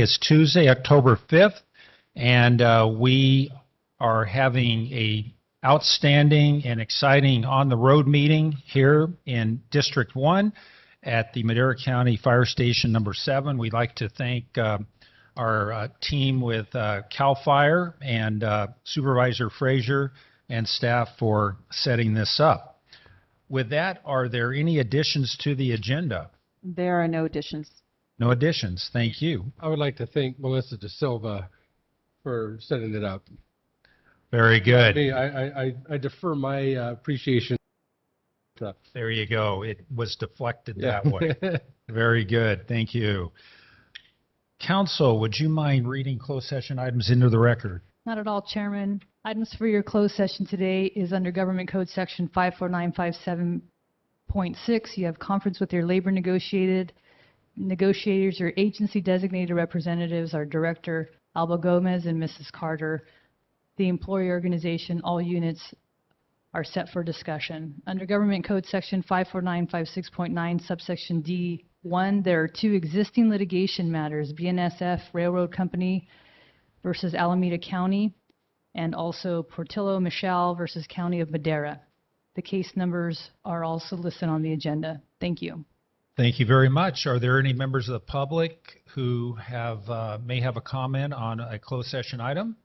Today is Tuesday, October 5th, and we are having a outstanding and exciting on-the-road meeting here in District 1 at the Madera County Fire Station number 7. We'd like to thank our team with CAL FIRE and Supervisor Frazier and staff for setting this up. With that, are there any additions to the agenda? There are no additions. No additions. Thank you. I would like to thank Melissa De Silva for setting it up. Very good. I defer my appreciation. There you go. It was deflected that way. Very good. Thank you. Council, would you mind reading closed session items into the record? Not at all, Chairman. Items for your closed session today is under Government Code Section 54957.6. You have conference with your labor negotiators, your agency designated representatives, our Director Alba Gomez and Mrs. Carter. The employee organization, all units are set for discussion. Under Government Code Section 54956.9, subsection D1, there are 2 existing litigation matters, BNSF Railroad Company versus Alameda County, and also Portillo Michelle versus County of Madera. The case numbers are also listed on the agenda. Thank you. Thank you very much. Are there any members of the public who may have a comment on a closed session item?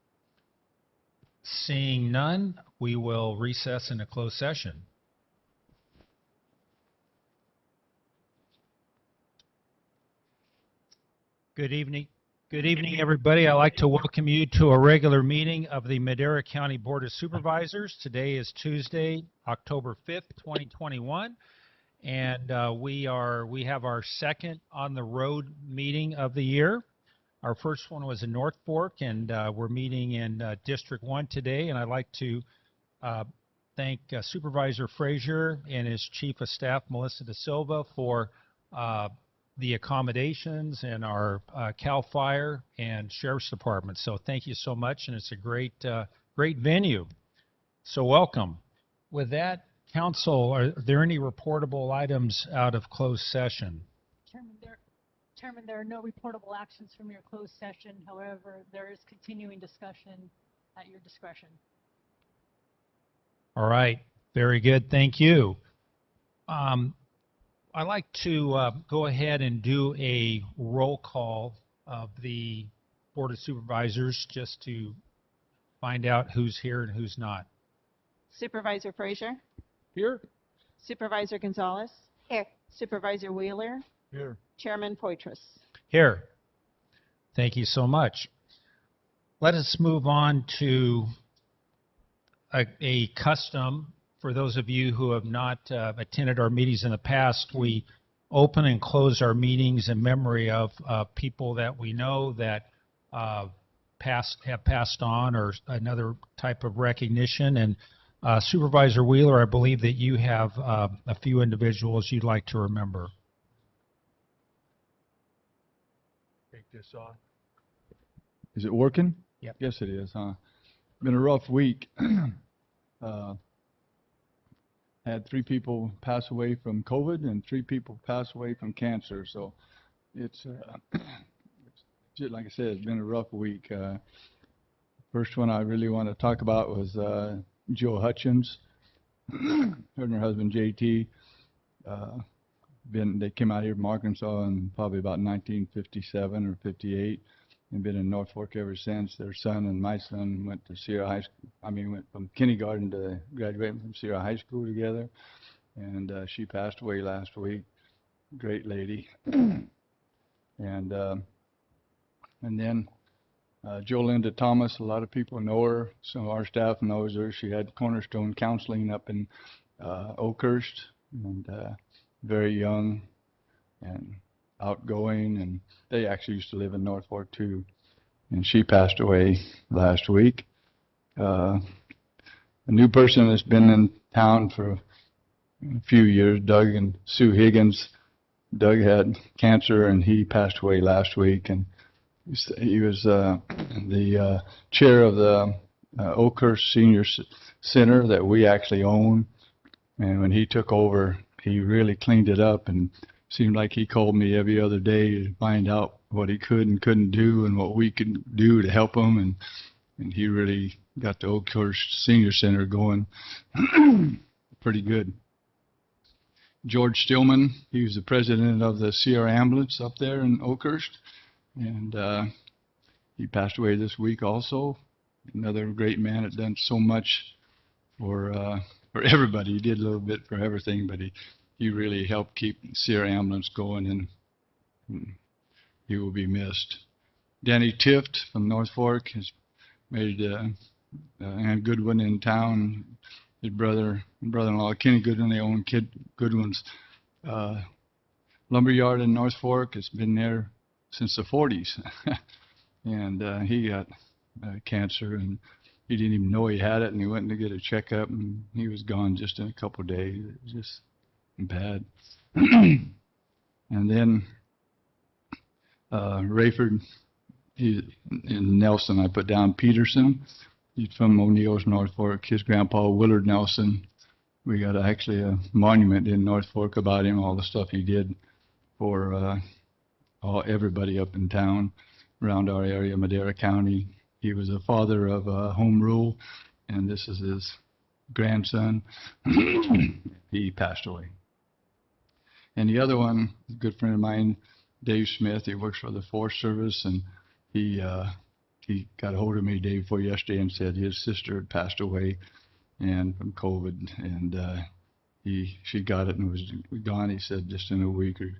Seeing none, we will recess in a closed session. Good evening. Good evening, everybody. I'd like to welcome you to a regular meeting of the Madera County Board of Supervisors. Today is Tuesday, October 5th, 2021, and we have our second on the road meeting of the year. Our first one was in North Fork, and we're meeting in District 1 today, and I'd like to thank Supervisor Frazier and his Chief of Staff, Melissa De Silva, for the accommodations and our CAL FIRE and Sheriff's Department. So thank you so much, and it's a great venue. So welcome. With that, Council, are there any reportable items out of closed session? Chairman, there are no reportable actions from your closed session. However, there is continuing discussion at your discretion. All right. Very good. Thank you. I'd like to go ahead and do a roll call of the Board of Supervisors just to find out who's here and who's not. Supervisor Frazier? Here? Supervisor Gonzalez? Here. Supervisor Wheeler? Here. Chairman Poitras? Here. Thank you so much. Let us move on to a custom. For those of you who have not attended our meetings in the past, we open and close our meetings in memory of people that we know that have passed on, or another type of recognition. And Supervisor Wheeler, I believe that you have a few individuals you'd like to remember. Take this off. Is it working? Yep. Yes, it is, huh? Been a rough week. Had 3 people pass away from COVID and 3 people pass away from cancer. So it's just like I said, it's been a rough week. First one I really want to talk about was Joe Hutchins. Her and her husband JT. They came out here from Arkansas in probably about 1957 or 58, and been in North Fork ever since. Their son and my son went to Sierra High School. Went from kindergarten to graduating from Sierra High School together, and she passed away last week. Great lady. And then Jolinda Thomas. A lot of people know her. Some of our staff knows her. She had Cornerstone Counseling up in Oakhurst, and very young and outgoing, and they actually used to live in North Fork too, and she passed away last week. A new person that's been in town for a few years, Doug and Sue Higgins. Doug had cancer and he passed away last week, and he was the chair of the Oakhurst Senior Center that we actually own, and when he took over, he really cleaned it up and seemed like he called me every other day to find out what he could and couldn't do and what we could do to help him. And he really got the Oakhurst Senior Center going pretty good. George Stillman, he was the president of the Sierra Ambulance up there in Oakhurst, and he passed away this week also. Another great man that done so much for everybody. He did a little bit for everything, but he really helped keep Sierra Ambulance going, and he will be missed. Danny Tift from North Fork has made Ann Goodwin in town. His brother-in-law, Kenny Goodwin, they own Goodwin's lumberyard in North Fork. It's been there since the 40s. And he got cancer, and he didn't even know he had it, and he went to get a checkup, and he was gone just in a couple of days. It was just bad. And then Rayford, in Nelson, I put down Peterson. He's from O'Neill's North Fork. His grandpa, Willard Nelson, we got actually a monument in North Fork about him, all the stuff he did for everybody up in town around our area, Madera County. He was a father of home rule, and this is his grandson. He passed away. And the other one, a good friend of mine, Dave Smith, he works for the Forest Service, and he got a hold of me day before yesterday and said his sister had passed away and from COVID, and she got it and was gone, he said, just in a week or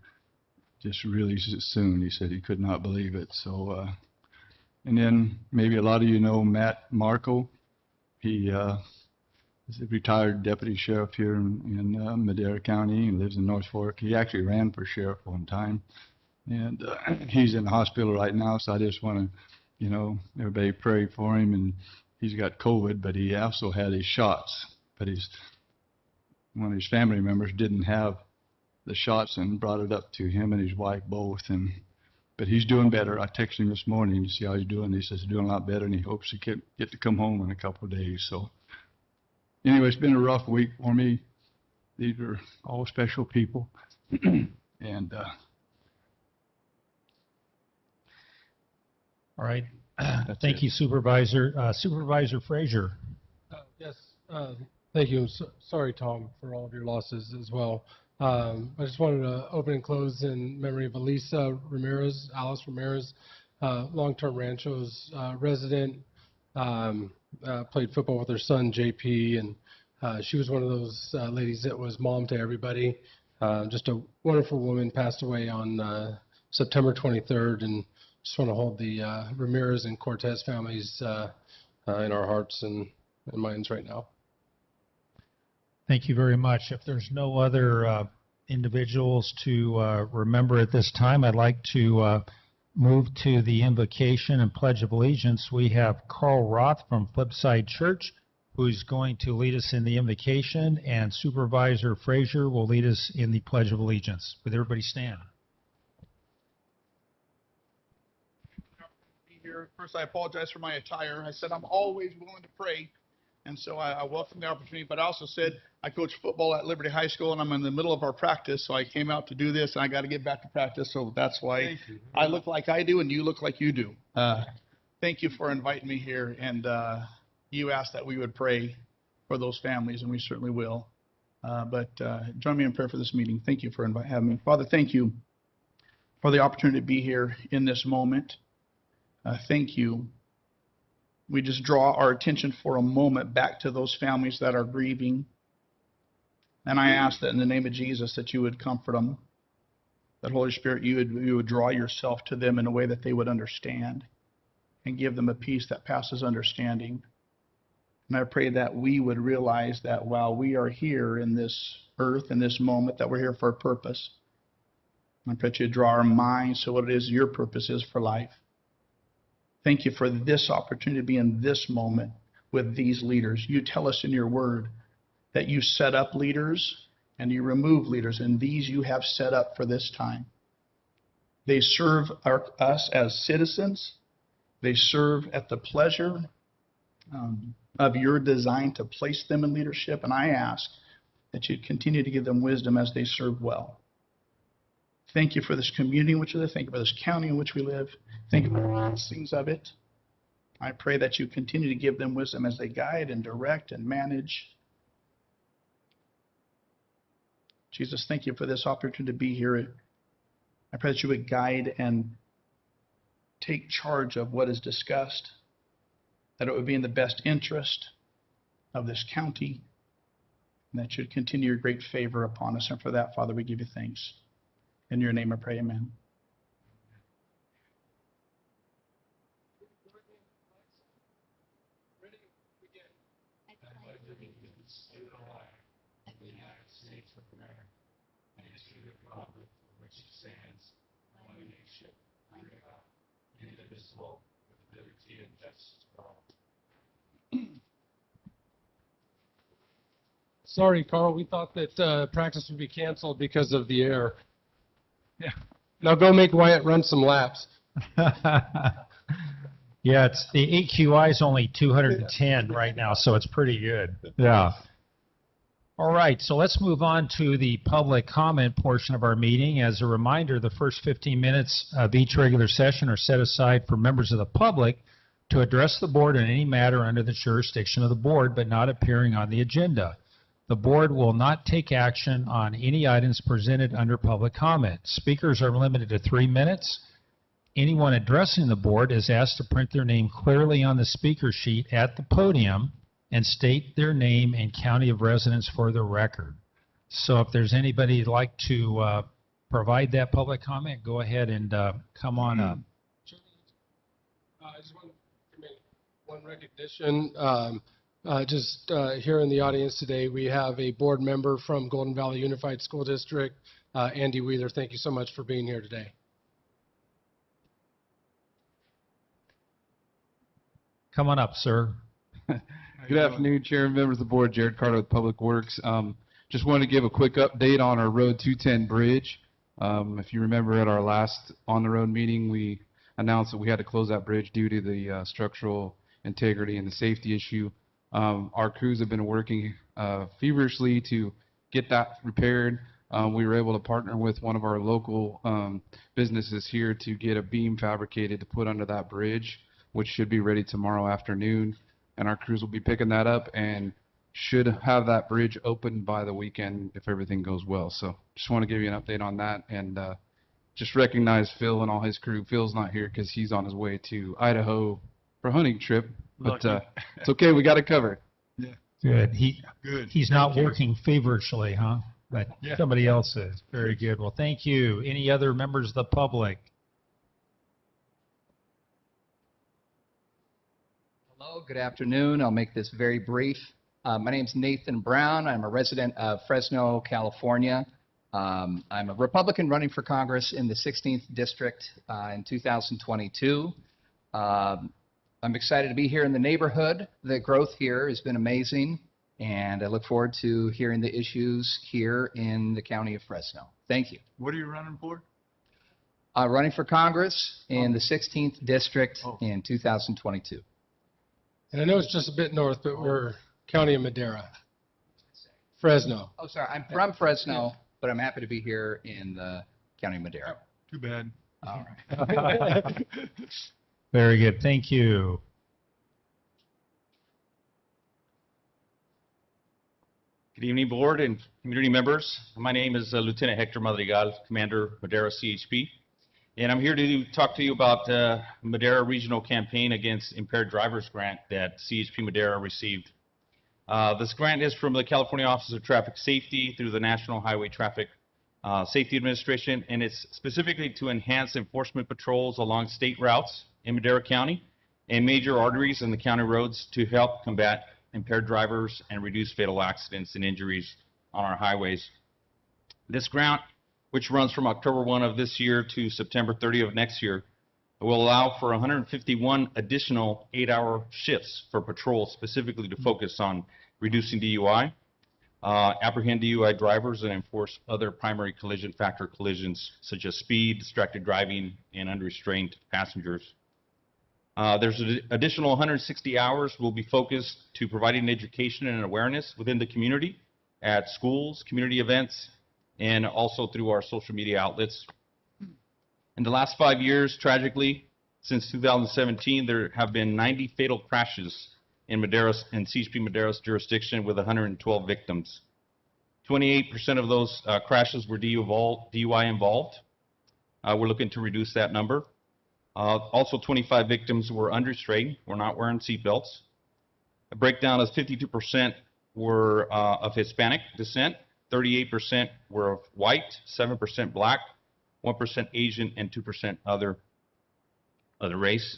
just really soon. He said he could not believe it. So, and then maybe a lot of you know Matt Marco. He is a retired deputy sheriff here in Madera County. He lives in North Fork. He actually ran for sheriff one time, and he's in the hospital right now. So I just want to, everybody pray for him. And he's got COVID, but he also had his shots. But one of his family members didn't have the shots and brought it up to him and his wife both. But he's doing better. I texted him this morning to see how he's doing. He says he's doing a lot better, and he hopes to get to come home in a couple of days. So anyway, it's been a rough week for me. These are all special people. And All right. Thank you, Supervisor. Supervisor Frazier. Yes, thank you. Sorry, Tom, for all of your losses as well. I just wanted to open and close in memory of Alice Ramirez, long-term Ranchos resident, played football with her son, JP, and she was one of those ladies that was mom to everybody. Just a wonderful woman, passed away on September 23rd, and just want to hold the Ramirez and Cortez families in our hearts and minds right now. Thank you very much. If there's no other individuals to remember at this time, I'd like to move to the invocation and Pledge of Allegiance. We have Carl Roth from Flipside Church, who's going to lead us in the invocation, and Supervisor Frazier will lead us in the Pledge of Allegiance. Would everybody stand? First, I apologize for my attire. I said I'm always willing to pray, and so I welcome the opportunity. But I also said I coach football at Liberty High School, and I'm in the middle of our practice, so I came out to do this, and I got to get back to practice. So that's why I look like I do, and you look like you do. Thank you for inviting me here, and you asked that we would pray for those families, and we certainly will. But join me in prayer for this meeting. Thank you for having me. Father, thank you for the opportunity to be here in this moment. Thank you. We just draw our attention for a moment back to those families that are grieving. And I ask that in the name of Jesus that you would comfort them, that Holy Spirit, you would draw yourself to them in a way that they would understand and give them a peace that passes understanding. And I pray that we would realize that while we are here in this earth, in this moment, that we're here for a purpose. I pray that you draw our minds to what it is your purpose is for life. Thank you for this opportunity to be in this moment with these leaders. You tell us in your word that you set up leaders and you remove leaders, and these you have set up for this time. They serve us as citizens. They serve at the pleasure of your design to place them in leadership, and I ask that you continue to give them wisdom as they serve well. Thank you for this community in which we live. Thank you for this county in which we live. Thank you for all the things of it. I pray that you continue to give them wisdom as they guide and direct and manage. Jesus, thank you for this opportunity to be here. I pray that you would guide and take charge of what is discussed, that it would be in the best interest of this county, and that you'd continue your great favor upon us. And for that, Father, we give you thanks. In your name I pray, amen. Sorry, Carl, we thought that practice would be canceled because of the air. Yeah. Now go make Wyatt run some laps. Yeah, it's the AQI is only 210 right now, so it's pretty good. Yeah. All right, so let's move on to the public comment portion of our meeting. As a reminder, the first 15 minutes of each regular session are set aside for members of the public to address the board on any matter under the jurisdiction of the board, but not appearing on the agenda. The board will not take action on any items presented under public comment. Speakers are limited to 3 minutes. Anyone addressing the board is asked to print their name clearly on the speaker sheet at the podium and state their name and county of residence for the record. So if there's anybody who'd like to provide that public comment, go ahead and come on up. I just want to make one recognition. Here in the audience today, we have a board member from Golden Valley Unified School District, Andy Wheeler. Thank you so much for being here today. Come on up, sir. Good afternoon, Chair and members of the board. Jared Carter with Public Works. Just wanted to give a quick update on our Road 210 bridge. If you remember at our last on-the-road meeting, we announced that we had to close that bridge due to the structural integrity and the safety issue. Our crews have been working feverishly to get that repaired. We were able to partner with one of our local businesses here to get a beam fabricated to put under that bridge, which should be ready tomorrow afternoon. And our crews will be picking that up and should have that bridge open by the weekend if everything goes well. So just want to give you an update on that and just recognize Phil and all his crew. Phil's not here because he's on his way to Idaho for a hunting trip, but it's okay. We got it covered. Yeah. Good. Good. He's not working feverishly, huh? But somebody else is. Very good. Well, thank you. Any other members of the public? Hello, good afternoon. I'll make this very brief. My name is Nathan Brown. I'm a resident of Fresno, California. I'm a Republican running for Congress in the 16th District in 2022. I'm excited to be here in the neighborhood. The growth here has been amazing, and I look forward to hearing the issues here in the county of Fresno. Thank you. What are you running for? Running for Congress in the 16th District in 2022. And I know it's just a bit north, but we're County of Madera. Fresno. Oh, sorry. I'm from Fresno, but I'm happy to be here in the County of Madera. Too bad. All right. Very good. Thank you. Good evening, board and community members. My name is Lieutenant Hector Madrigal, Commander, Madera CHP. And I'm here to talk to you about Madera Regional Campaign Against Impaired Drivers Grant that CHP Madera received. This grant is from the California Office of Traffic Safety through the National Highway Traffic Safety Administration, and it's specifically to enhance enforcement patrols along state routes in Madera County and major arteries in the county roads to help combat impaired drivers and reduce fatal accidents and injuries on our highways. This grant, which runs from October 1 of this year to September 30 of next year, will allow for 151 additional 8-hour shifts for patrol, specifically to focus on reducing DUI, apprehend DUI drivers, and enforce other primary collision factor collisions such as speed, distracted driving, and unrestrained passengers. There's an additional 160 hours will be focused to providing education and awareness within the community at schools, community events, and also through our social media outlets. In the last 5 years, tragically, since 2017, there have been 90 fatal crashes in CHP Madera's jurisdiction with 112 victims. 28% of those crashes were DUI involved. We're looking to reduce that number. Also, 25 victims were unrestrained, were not wearing seatbelts. A breakdown is 52% were of Hispanic descent, 38% were of white, 7% black, 1% Asian, and 2% other race.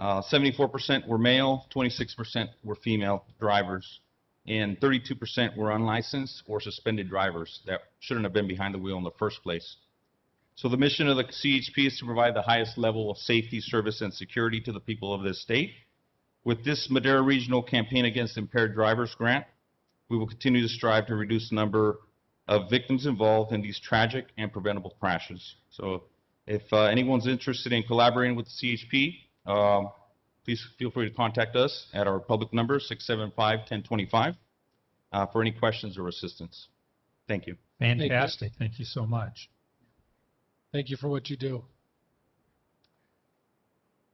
74% were male, 26% were female drivers, and 32% were unlicensed or suspended drivers that shouldn't have been behind the wheel in the first place. So the mission of the CHP is to provide the highest level of safety, service, and security to the people of this state. With this Madera Regional Campaign Against Impaired Drivers grant, we will continue to strive to reduce the number of victims involved in these tragic and preventable crashes. So if anyone's interested in collaborating with the CHP, please feel free to contact us at our public number, 675-1025, for any questions or assistance. Thank you. Fantastic. Thank you so much. Thank you for what you do.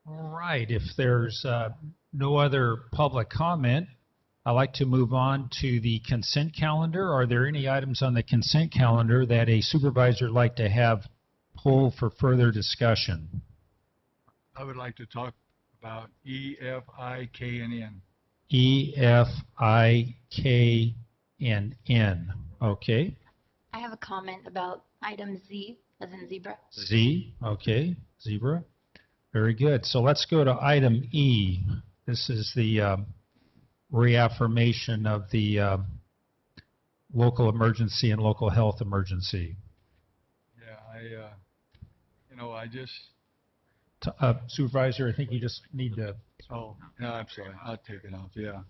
All right. If there's no other public comment, I'd like to move on to the consent calendar. Are there any items on the consent calendar that a supervisor would like to have pulled for further discussion? I would like to talk about E, F, I, K, and N. E, F, I, K, and N. Okay. I have a comment about item Z, as in zebra. Z. Okay. Zebra. Very good. So let's go to item E. This is the reaffirmation of the local emergency and local health emergency. Yeah, I just, Supervisor, I think you just need to. oh, no, I'm sorry, I'll take it off, yeah.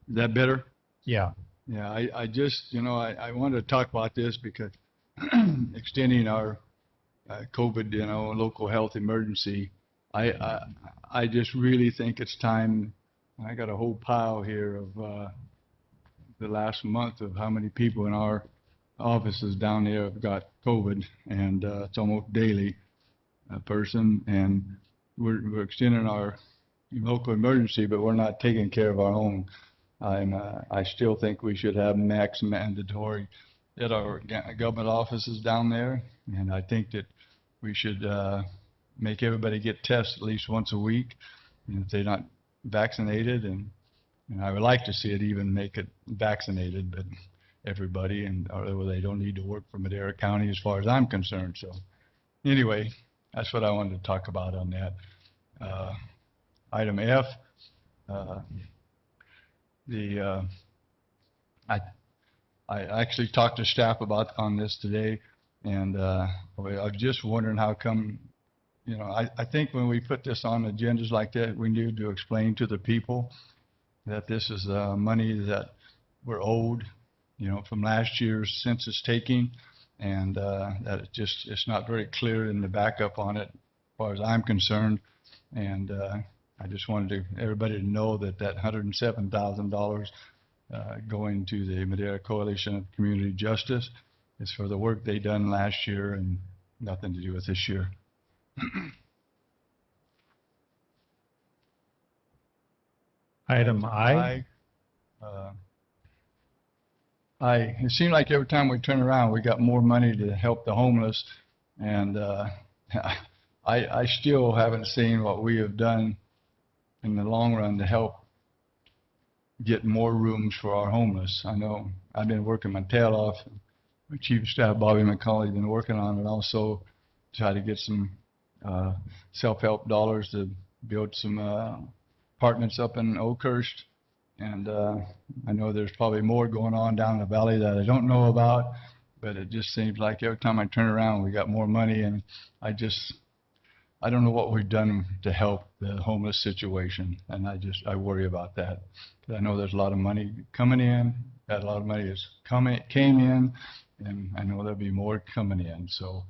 Is that better? Yeah. Yeah, I just, I wanted to talk about this because extending our COVID, local health emergency, I just really think it's time. I got a whole pile here of the last month of how many people in our offices down there have got COVID, and it's almost daily a person, and we're extending our local emergency, but we're not taking care of our own. I still think we should have max mandatory at our government offices down there, and I think that we should make everybody get tested at least once a week, and if they're not vaccinated, and I would like to see it even make it vaccinated, but everybody, and or they don't need to work for Madera County as far as I'm concerned. So anyway, that's what I wanted to talk about on that. Item F, I actually talked to staff on this today, and I was just wondering how come, I think when we put this on agendas like that, we need to explain to the people that this is money that we're owed, from last year's census taking, and that it's not very clear in the backup on it as far as I'm concerned. And I just wanted everybody to know that $107,000 going to the Madera Coalition of Community Justice is for the work they done last year and nothing to do with this year. Item I. It seems like every time we turn around, we got more money to help the homeless, and I still haven't seen what we have done in the long run to help get more rooms for our homeless. I know I've been working my tail off. My Chief of Staff, Bobby McCauley, has been working on it also, try to get some self-help dollars to build some apartments up in Oakhurst. And I know there's probably more going on down in the valley that I don't know about, but it just seems like every time I turn around, we got more money, and I don't know what we've done to help the homeless situation, and I worry about that. 'Cause I know there's a lot of money coming in, a lot of money came in, and I know there'll be more coming in. So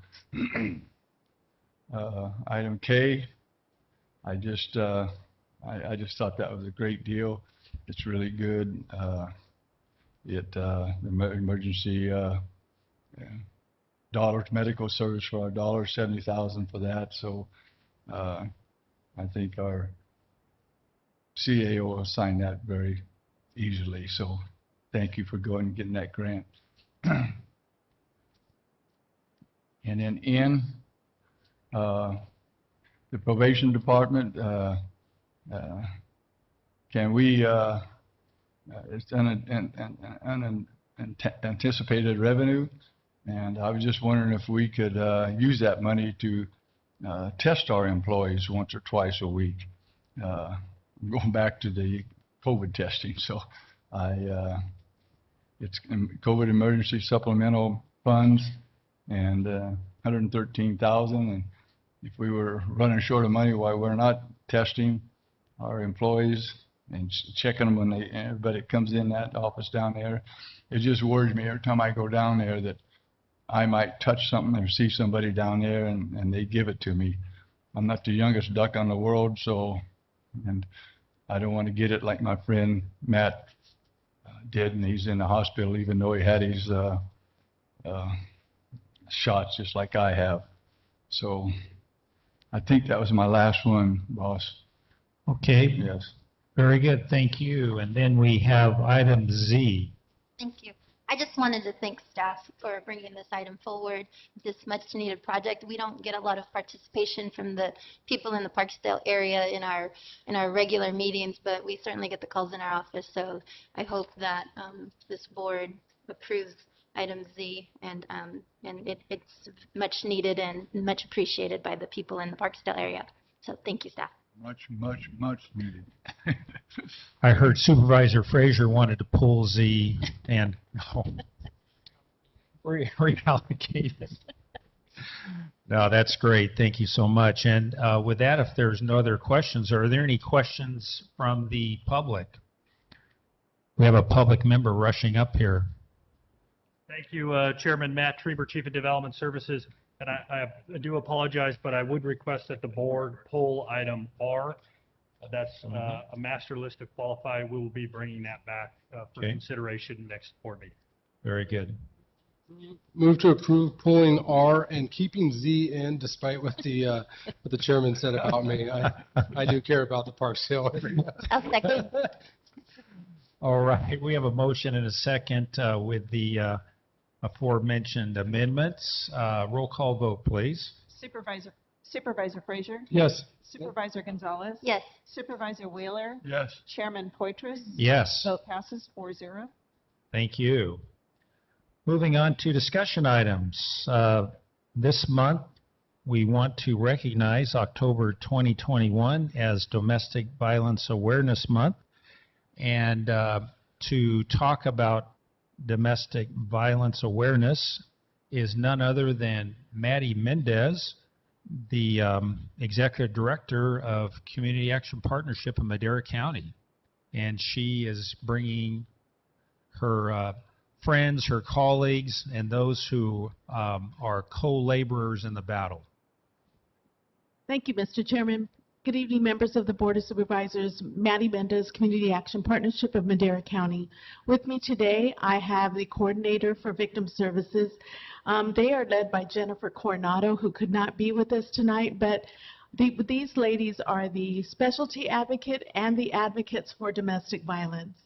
item K, I just thought that was a great deal. It's really good. The emergency medical service for our $70,000 for that. So I think our CAO will sign that very easily. So thank you for going and getting that grant. And then the probation department, can we, it's unanticipated revenue, and I was just wondering if we could use that money to test our employees once or twice a week, going back to the COVID testing. So it's COVID emergency supplemental funds and $113,000, and if we were running short of money while we're not testing our employees and checking them when everybody comes in that office down there, it just worries me every time I go down there that I might touch something or see somebody down there and they give it to me. I'm not the youngest duck on the world, so, and I don't want to get it like my friend Matt did, and he's in the hospital even though he had his shots just like I have. So I think that was my last one, boss. Okay, Yes. very good, thank you. And then we have item Z. Thank you. I just wanted to thank staff for bringing this item forward, this much-needed project. We don't get a lot of participation from the people in the Parksdale area in our regular meetings, but we certainly get the calls in our office. So I hope that this board approves item Z, and it's much needed and much appreciated by the people in the Parksdale area. So thank you, staff. Much needed. I heard Supervisor Frazier wanted to pull Z and reallocate it. No, that's great. Thank you so much. And with that, if there's no other questions, are there any questions from the public? We have a public member rushing up here. Thank you, Chairman Matt Treber, Chief of Development Services. And I do apologize, but I would request that the board pull item R. That's a master list of qualified. We will be bringing that back for consideration next board meeting. Very good. Move to approve pulling R and keeping Z in, despite what the chairman said about me. I do care about the Parksdale area. I'll second. All right, we have a motion and a second with the aforementioned amendments. Roll call vote, please. Supervisor Frazier? Yes. Supervisor Gonzalez? Yes. Supervisor Wheeler? Yes. Chairman Poitras? Yes. Vote passes 4-0. Thank you. Moving on to discussion items. This month, we want to recognize October 2021 as Domestic Violence Awareness Month. And to talk about domestic violence awareness is none other than Maddie Mendez, the Executive Director of Community Action Partnership in Madera County. And she is bringing her friends, her colleagues, and those who are co-laborers in the battle. Thank you, Mr. Chairman. Good evening, members of the Board of Supervisors. Maddie Mendez, Community Action Partnership of Madera County. With me today, I have the coordinator for victim services. They are led by Jennifer Coronado, who could not be with us tonight, but these ladies are the specialty advocate and the advocates for domestic violence.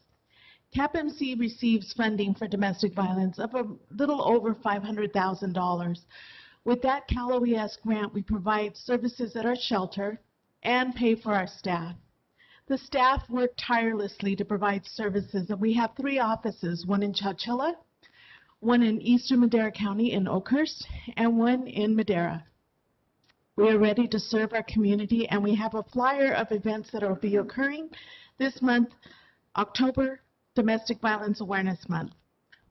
CAPMC receives funding for domestic violence of a little over $500,000. With that Cal OES grant, we provide services at our shelter and pay for our staff. The staff work tirelessly to provide services, and we have 3 offices, one in Chowchilla, one in Eastern Madera County in Oakhurst, and one in Madera. We are ready to serve our community, and we have a flyer of events that will be occurring this month, October Domestic Violence Awareness Month.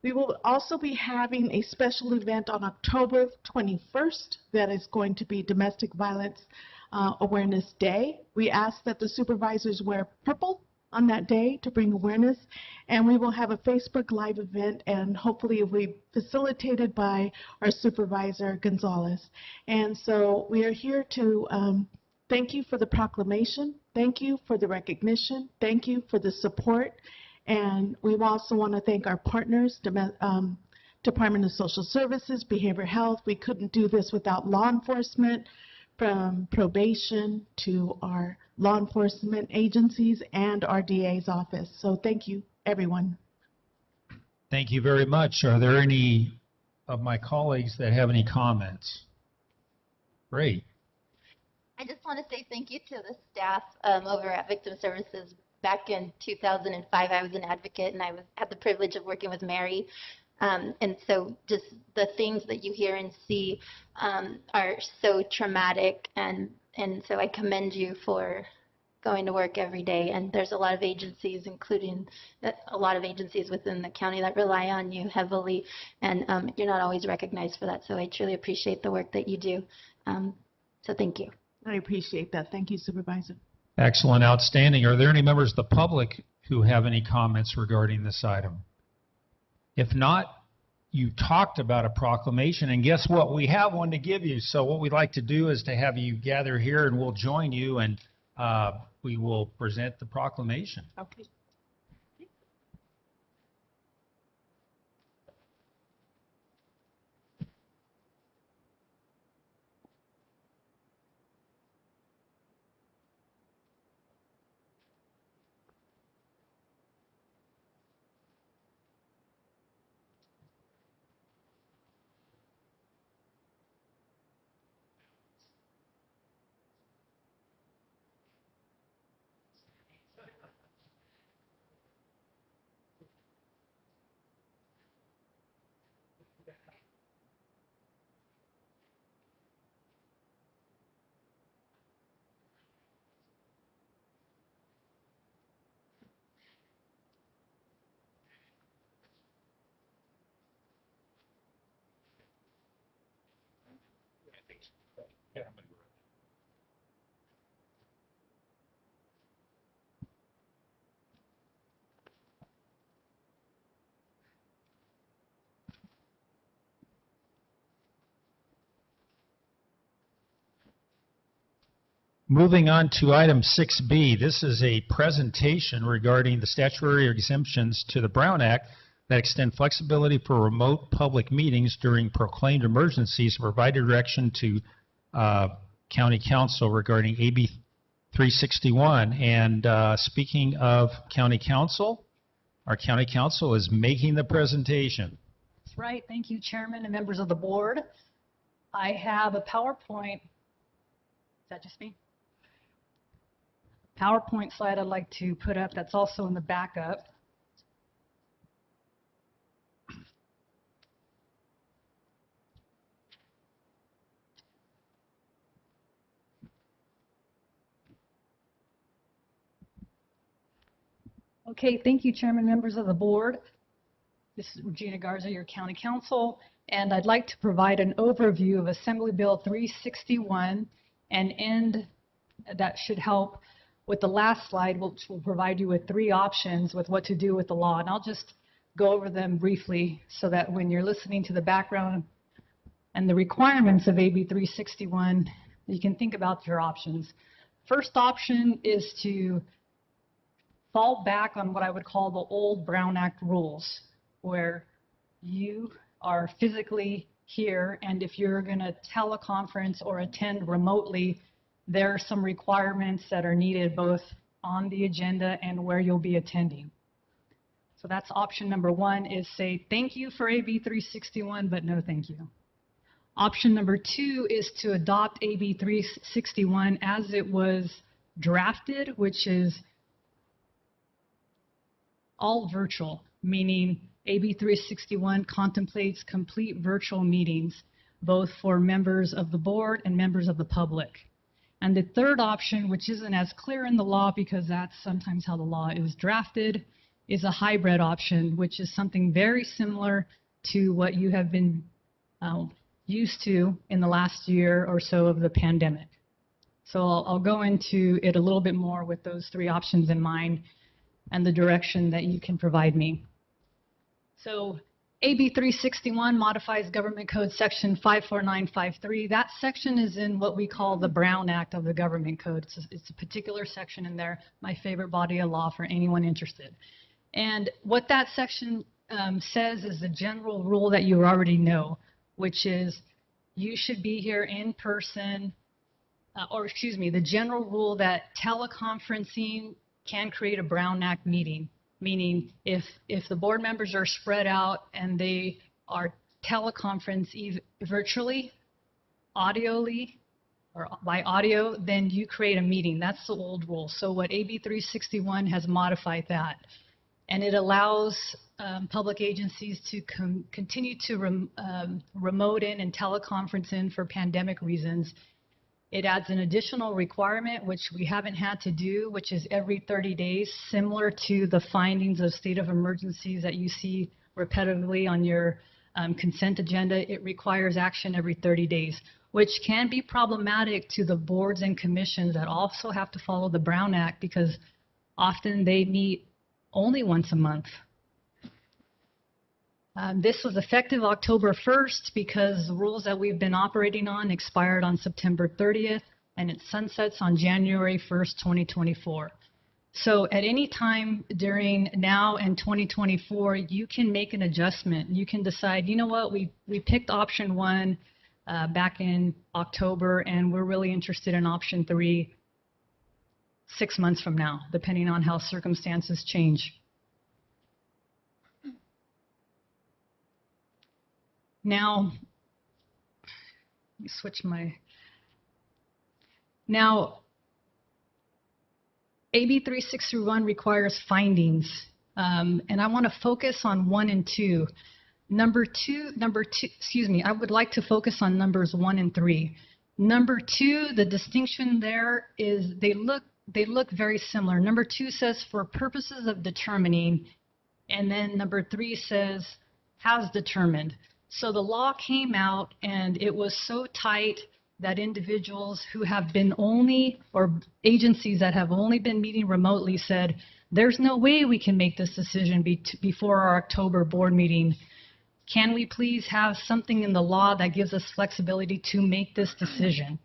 We will also be having a special event on October 21st that is going to be Domestic Violence Awareness Day. We ask that the supervisors wear purple on that day to bring awareness, and we will have a Facebook Live event, and hopefully it will be facilitated by our supervisor Gonzalez. And so we are here to thank you for the proclamation, thank you for the recognition, thank you for the support, and we also want to thank our partners, Department of Social Services, Behavioral Health. We couldn't do this without law enforcement, from probation to our law enforcement agencies and our DA's office. So thank you, everyone. Thank you very much. Are there any of my colleagues that have any comments? Great. I just want to say thank you to the staff over at Victim Services. Back in 2005, I was an advocate, and had the privilege of working with Mary. And so just the things that you hear and see are so traumatic. And so I commend you for going to work every day. And there's a lot of agencies, including a lot of agencies within the county, that rely on you heavily. And you're not always recognized for that. So I truly appreciate the work that you do. So thank you. I appreciate that. Thank you, Supervisor. Excellent, outstanding. Are there any members of the public who have any comments regarding this item? If not, you talked about a proclamation, and guess what? We have one to give you. So what we'd like to do is to have you gather here, and we'll join you, and we will present the proclamation. Okay. Moving on to item 6B, this is a presentation regarding the statutory exemptions to the Brown Act that extend flexibility for remote public meetings during proclaimed emergencies, provide direction to County Council regarding AB 361. And speaking of County Council, our County Council is making the presentation. That's right. Thank you, Chairman and members of the board. I have a PowerPoint. Is that just me? PowerPoint slide I'd like to put up that's also in the backup. Okay, thank you, Chairman, members of the board. This is Regina Garza, your County Council, and I'd like to provide an overview of Assembly Bill 361 and end, that should help with the last slide, which will provide you with 3 options with what to do with the law. And I'll just go over them briefly so that when you're listening to the background and the requirements of AB 361, you can think about your options. First option is to fall back on what I would call the old Brown Act rules, where you are physically here, and if you're going to teleconference or attend remotely, there are some requirements that are needed both on the agenda and where you'll be attending. So that's option number 1, is say thank you for AB 361, but no thank you. Option number 2 is to adopt AB 361 as it was drafted, which is all virtual, meaning AB 361 contemplates complete virtual meetings, both for members of the board and members of the public. And the third option, which isn't as clear in the law because that's sometimes how the law is drafted, is a hybrid option, which is something very similar to what you have been used to in the last year or so of the pandemic. So I'll go into it a little bit more with those 3 options in mind and the direction that you can provide me. So AB 361 modifies Government Code Section 54953. That section is in what we call the Brown Act of the Government Code. It's a particular section in there, my favorite body of law for anyone interested. And what that section says is the general rule that you already know, which is you should be here in person, the general rule that teleconferencing can create a Brown Act meeting, meaning if the board members are spread out and they are teleconference virtually, audioly, or by audio, then you create a meeting. That's the old rule. So what AB 361 has modified that. And it allows public agencies to continue to remote in and teleconference in for pandemic reasons. It adds an additional requirement, which we haven't had to do, which is every 30 days, similar to the findings of state of emergencies that you see repetitively on your consent agenda. It requires action every 30 days, which can be problematic to the boards and commissions that also have to follow the Brown Act, because often they meet only once a month. This was effective October 1st because the rules that we've been operating on expired on September 30th, and it sunsets on January 1st, 2024. So at any time during now and 2024, you can make an adjustment. You can decide, you know what, we picked option 1 back in October, and we're really interested in option 3 6 months from now, depending on how circumstances change. Now, let me switch my. Now, AB 3631 requires findings, and I want to focus on 1 and 2. Number two, I would like to focus on numbers 1 and 3. Number 2, the distinction there is they look very similar. Number 2 says for purposes of determining, and then number 3 says has determined. So the law came out and it was so tight that individuals who have been only, or agencies that have only been meeting remotely said, there's no way we can make this decision before our October board meeting. Can we please have something in the law that gives us flexibility to make this decision?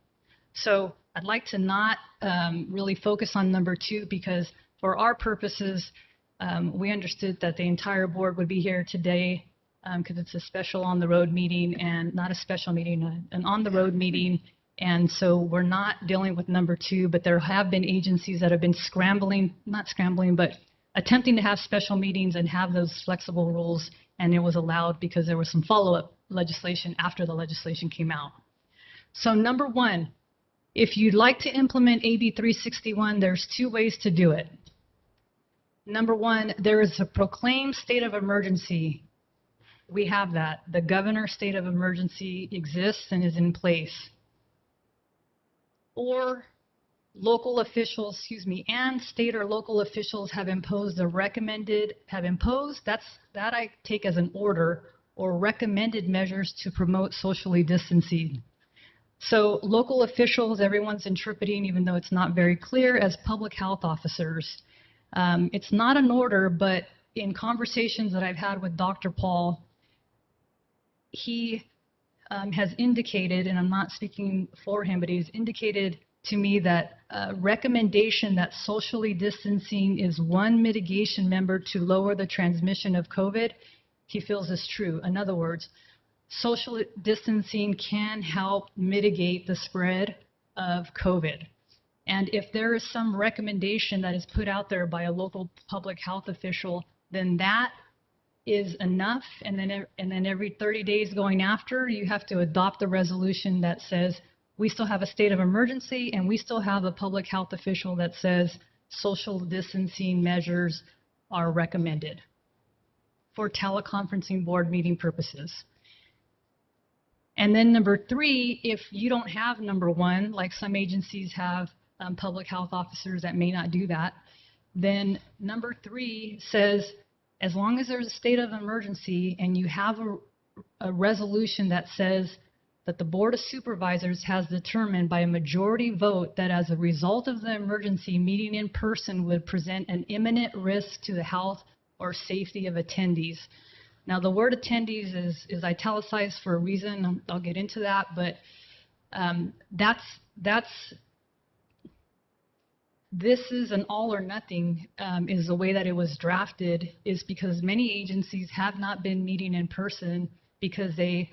So I'd like to not really focus on number 2, because for our purposes, we understood that the entire board would be here today because it's a special on-the-road meeting, and not a special meeting, an on-the-road meeting. And so we're not dealing with number 2, but there have been agencies that have been not scrambling, but attempting to have special meetings and have those flexible rules, and it was allowed because there was some follow-up legislation after the legislation came out. So number 1, if you'd like to implement AB 361, there's 2 ways to do it. Number 1, there is a proclaimed state of emergency. We have that. The governor's state of emergency exists and is in place. Or local officials, and state or local officials have imposed that I take as an order, or recommended measures to promote socially distancing. So local officials, everyone's interpreting, even though it's not very clear, as public health officers. It's not an order, but in conversations that I've had with Dr. Paul, he has indicated, and I'm not speaking for him, but he's indicated to me that recommendation that socially distancing is one mitigation member to lower the transmission of COVID, he feels is true. In other words, social distancing can help mitigate the spread of COVID. And if there is some recommendation that is put out there by a local public health official, then that is enough. And then every 30 days going after, you have to adopt a resolution that says we still have a state of emergency, and we still have a public health official that says social distancing measures are recommended for teleconferencing board meeting purposes. And then number 3, if you don't have number 1, like some agencies have public health officers that may not do that, then number 3 says, as long as there's a state of emergency and you have a resolution that says that the Board of Supervisors has determined by a majority vote that as a result of the emergency, meeting in person would present an imminent risk to the health or safety of attendees. Now, the word attendees is italicized for a reason. I'll get into that, but that's This is an all or nothing, is the way that it was drafted, is because many agencies have not been meeting in person because they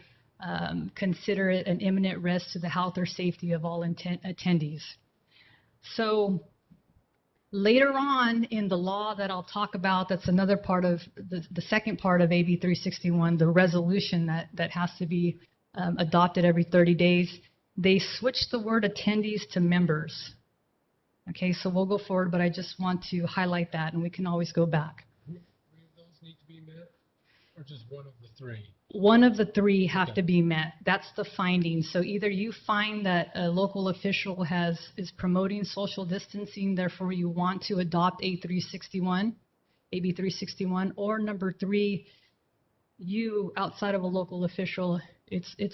consider it an imminent risk to the health or safety of all attendees. So later on in the law that I'll talk about, that's another part of the second part of AB 361, the resolution that has to be adopted every 30 days, they switched the word attendees to members. Okay, so we'll go forward, but I just want to highlight that, and we can always go back. Three of those need to be met, or just one of the three? One of the three have Okay. to be met. That's the finding. So either you find that a local official is promoting social distancing, therefore you want to adopt AB 361, or number three, you outside of a local official,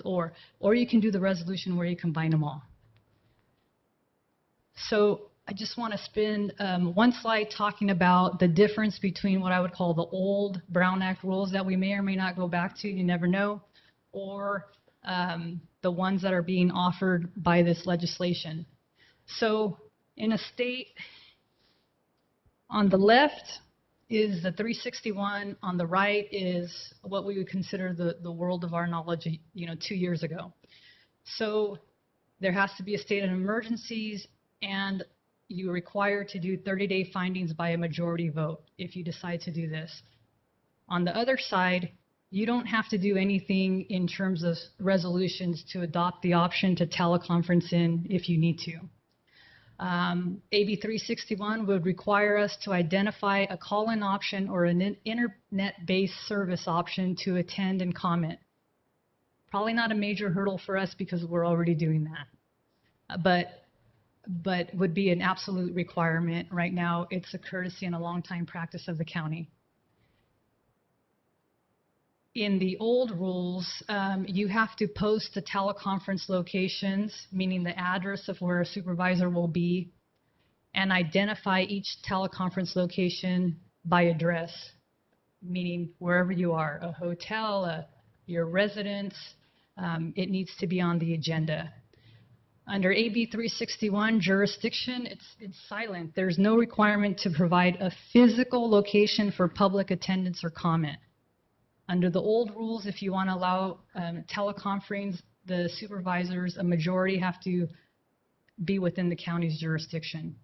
or you can do the resolution where you combine them all. So I just want to spend one slide talking about the difference between what I would call the old Brown Act rules that we may or may not go back to, you never know, or the ones that are being offered by this legislation. So in a state, on the left is the 361, on the right is what we would consider the world of our knowledge, 2 years ago. So there has to be a state of emergencies, and you're required to do 30-day findings by a majority vote if you decide to do this. On the other side, you don't have to do anything in terms of resolutions to adopt the option to teleconference in if you need to. AB 361 would require us to identify a call-in option or an internet-based service option to attend and comment. Probably not a major hurdle for us because we're already doing that. But would be an absolute requirement. Right now, it's a courtesy and a long-time practice of the county. In the old rules, you have to post the teleconference locations, meaning the address of where a supervisor will be, and identify each teleconference location by address, meaning wherever you are, a hotel, your residence, it needs to be on the agenda. Under AB 361 jurisdiction, it's silent. There's no requirement to provide a physical location for public attendance or comment. Under the old rules, if you want to allow teleconference, the supervisors, a majority have to be within the county's jurisdiction.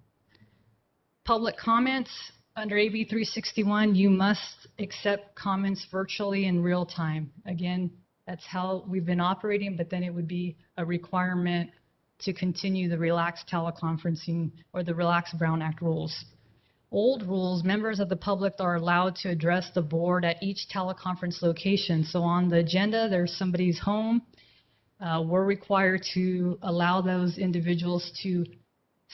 Public comments, under AB 361, you must accept comments virtually in real time. Again, that's how we've been operating, but then it would be a requirement to continue the relaxed teleconferencing or the relaxed Brown Act rules. Old rules, members of the public are allowed to address the board at each teleconference location. So on the agenda, there's somebody's home. We're required to allow those individuals to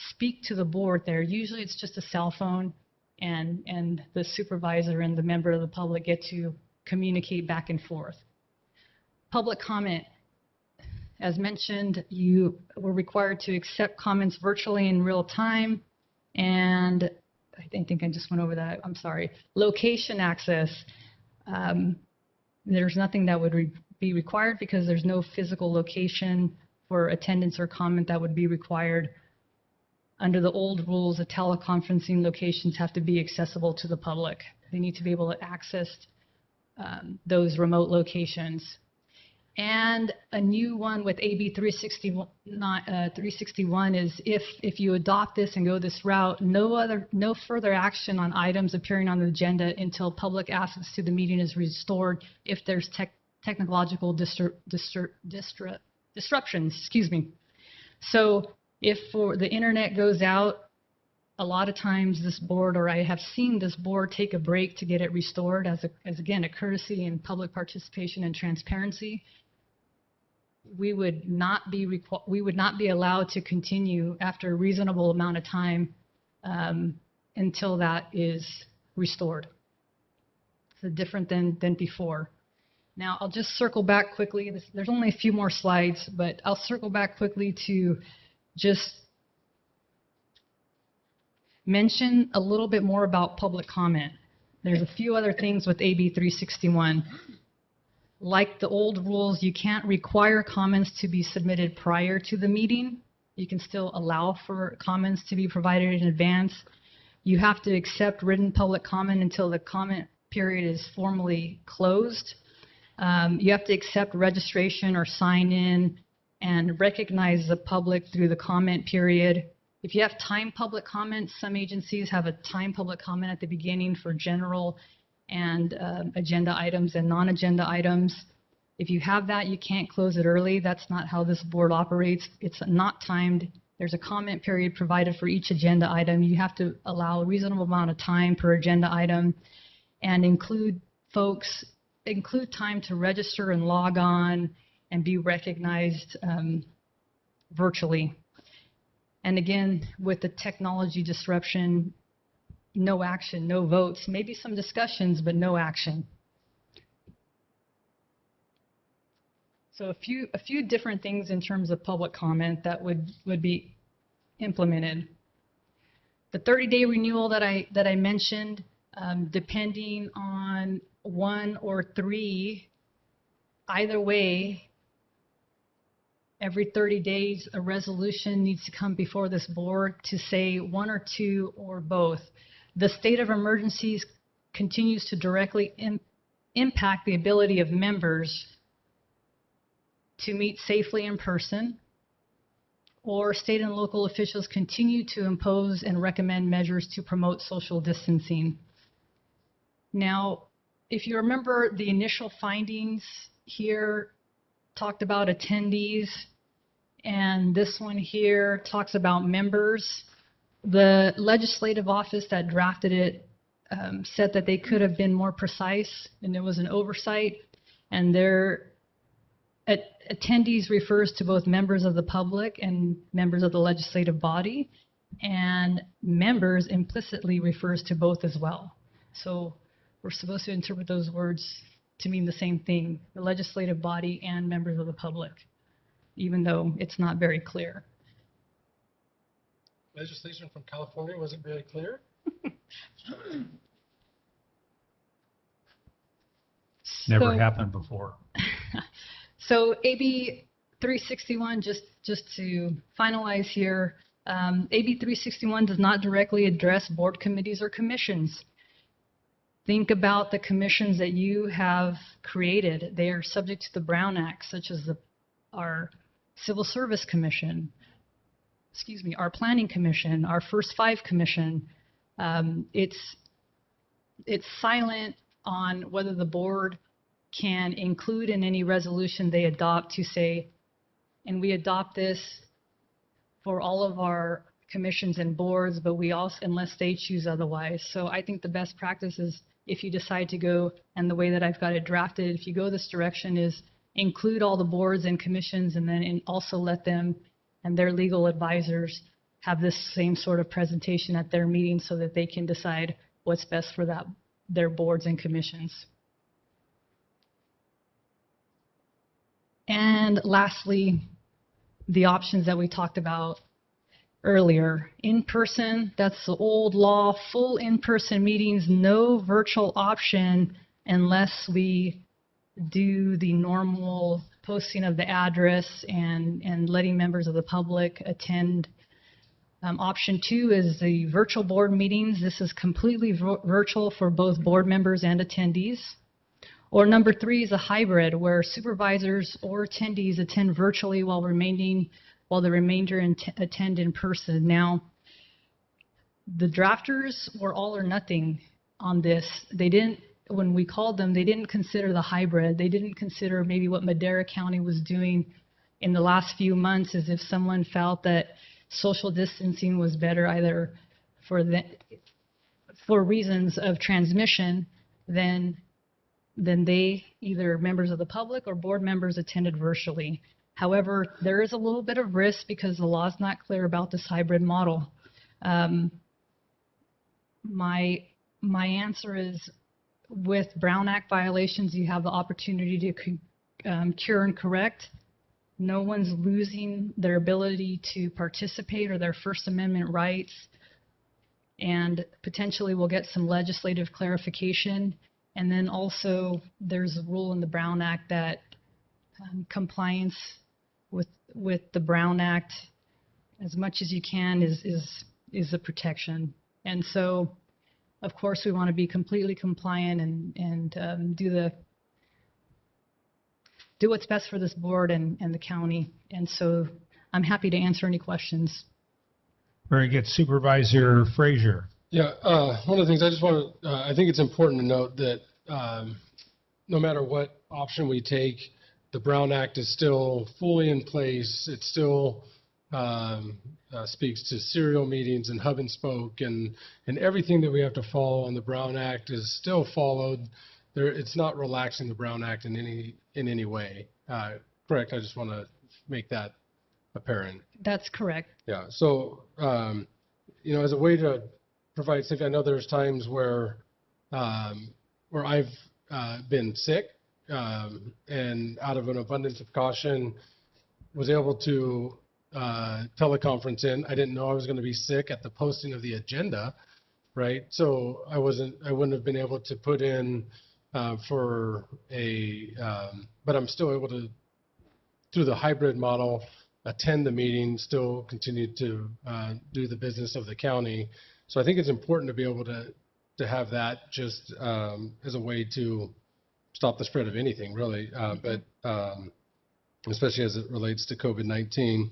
speak to the board there. Usually it's just a cell phone, and the supervisor and the member of the public get to communicate back and forth. Public comment. As mentioned, you were required to accept comments virtually in real time, and I think I just went over that. I'm sorry. Location access. There's nothing that would be required because there's no physical location for attendance or comment that would be required. Under the old rules, the teleconferencing locations have to be accessible to the public. They need to be able to access those remote locations. And a new one with AB 361 is if you adopt this and go this route, no further action on items appearing on the agenda until public access to the meeting is restored if there's technological disruptions. Excuse me. So if the internet goes out, a lot of times this board, or I have seen this board take a break to get it restored as again a courtesy and public participation and transparency. We would not be allowed to continue after a reasonable amount of time until that is restored. So different than before. Now I'll just circle back quickly. There's only a few more slides, but I'll circle back quickly to just mention a little bit more about public comment. There's a few other things with AB 361. Like the old rules, you can't require comments to be submitted prior to the meeting. You can still allow for comments to be provided in advance. You have to accept written public comment until the comment period is formally closed. You have to accept registration or sign in and recognize the public through the comment period. If you have timed public comment, some agencies have a timed public comment at the beginning for general and agenda items and non-agenda items. If you have that, you can't close it early. That's not how this board operates. It's not timed. There's a comment period provided for each agenda item. You have to allow a reasonable amount of time per agenda item and include time to register and log on and be recognized virtually. And again, with the technology disruption, no action, no votes, maybe some discussions, but no action. So a few different things in terms of public comment that would be implemented. The 30-day renewal that I mentioned, depending on 1 or 3, either way, every 30 days a resolution needs to come before this board to say 1 or 2 or both. The state of emergencies continues to directly impact the ability of members to meet safely in person, or state and local officials continue to impose and recommend measures to promote social distancing. Now, if you remember, the initial findings here talked about attendees, and this one here talks about members. The legislative office that drafted it said that they could have been more precise, and it was an oversight, and their attendees refers to both members of the public and members of the legislative body, and members implicitly refers to both as well. So we're supposed to interpret those words to mean the same thing, the legislative body and members of the public, even though it's not very clear. Legislation from California wasn't very clear. Never So- happened before. So AB 361, just to finalize here, AB 361 does not directly address board committees or commissions. Think about the commissions that you have created. They are subject to the Brown Act, such as our Civil Service Commission, our Planning Commission, our First Five Commission. It's silent on whether the board can include in any resolution they adopt to say, and we adopt this for all of our commissions and boards, but we also, unless they choose otherwise. So I think the best practice is, if you decide to go, and the way that I've got it drafted, if you go this direction, is include all the boards and commissions, and then also let them and their legal advisors have this same sort of presentation at their meeting so that they can decide what's best for their boards and commissions. And lastly, the options that we talked about earlier. In person, that's the old law, full in-person meetings, no virtual option unless we do the normal posting of the address and letting members of the public attend. Option 2 is the virtual board meetings. This is completely virtual for both board members and attendees. Or number 3 is a hybrid, where supervisors or attendees attend virtually while the remainder attend in person. Now, the drafters were all or nothing on this. They didn't, when we called them, they didn't consider the hybrid. They didn't consider maybe what Madera County was doing in the last few months, as if someone felt that social distancing was better either for reasons of transmission, then they, either members of the public or board members, attended virtually. However, there is a little bit of risk because the law is not clear about this hybrid model. My answer is, with Brown Act violations, you have the opportunity to cure and correct. No one's losing their ability to participate or their First Amendment rights, and potentially we'll get some legislative clarification. And then also, there's a rule in the Brown Act that compliance with the Brown Act as much as you can is a protection. And so, of course, we want to be completely compliant and do what's best for this board and the county. And so I'm happy to answer any questions. Very good. Supervisor Frazier. Yeah, one of the things I just want to, I think it's important to note that no matter what option we take, the Brown Act is still fully in place. It still speaks to serial meetings and hub and spoke, and everything that we have to follow on the Brown Act is still followed. It's not relaxing the Brown Act in any way. Correct. I just want to make that apparent. That's correct. Yeah. So, as a way to provide safety, I know there's times where I've been sick, and out of an abundance of caution, was able to teleconference in. I didn't know I was going to be sick at the posting of the agenda, right? So I wouldn't have been able to put in but I'm still able to, through the hybrid model, attend the meeting, still continue to do the business of the county. So I think it's important to be able to have that just as a way to stop the spread of anything, really, but especially as it relates to COVID-19.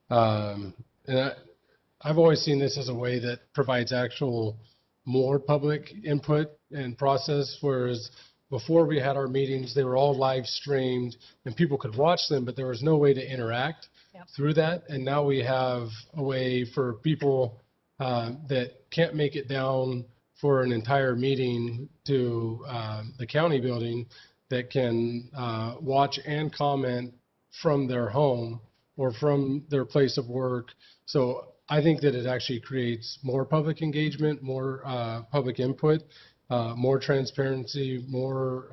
And I've always seen this as a way that provides actual more public input and process, whereas before we had our meetings, they were all live streamed and people could watch them, but there was no way to interact through that. And now we have a way for people that can't make it down for an entire meeting to the county building that can watch and comment from their home or from their place of work. So I think that it actually creates more public engagement, more public input, more transparency, more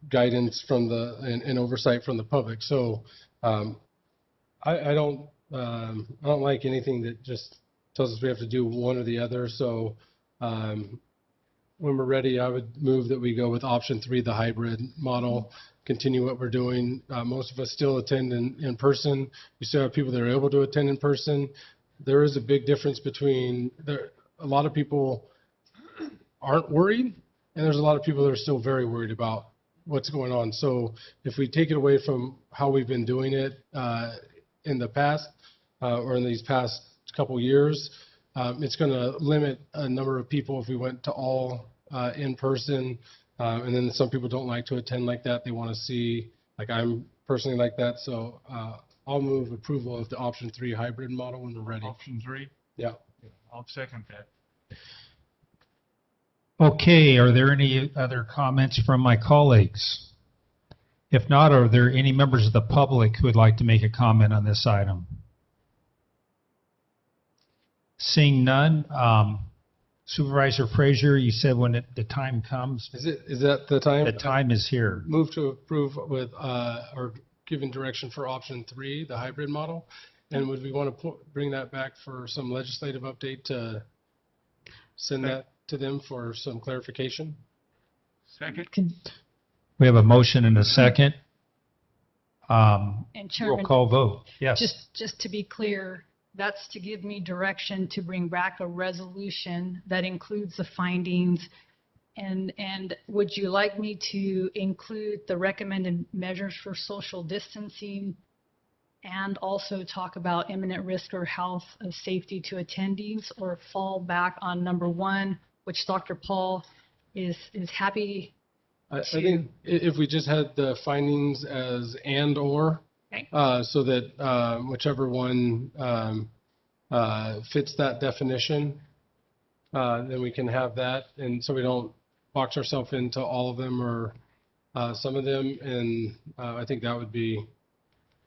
guidance from and oversight from the public. So I don't like anything that just tells us we have to do one or the other. So when we're ready, I would move that we go with option 3, the hybrid model, continue what we're doing. Most of us still attend in person. We still have people that are able to attend in person. There is a big difference between a lot of people aren't worried, and there's a lot of people that are still very worried about what's going on. So if we take it away from how we've been doing it in the past or in these past couple years, it's going to limit a number of people if we went to all in person. And then some people don't like to attend like that. They want to see, like I'm personally like that. So I'll move approval of the option 3 hybrid model when we're ready. Option 3? Yeah. I'll second that. Okay, are there any other comments from my colleagues? If not, are there any members of the public who would like to make a comment on this item? Seeing none, Supervisor Frazier, you said when the time comes. Is that the time? The time is here. Move to approve with or giving direction for option 3, the hybrid model. And would we want to bring that back for some legislative update to send that to them for some clarification? Second. We have a motion and a second. And Roll Chairman, call vote. Yes. just to be clear, that's to give me direction to bring back a resolution that includes the findings. And would you like me to include the recommended measures for social distancing and also talk about imminent risk or health of safety to attendees, or fall back on number 1, which Dr. Paul is happy I think if we just had the findings as and or, Okay. So that whichever one fits that definition, then we can have that, and so we don't box ourselves into all of them or some of them. And I think that would be,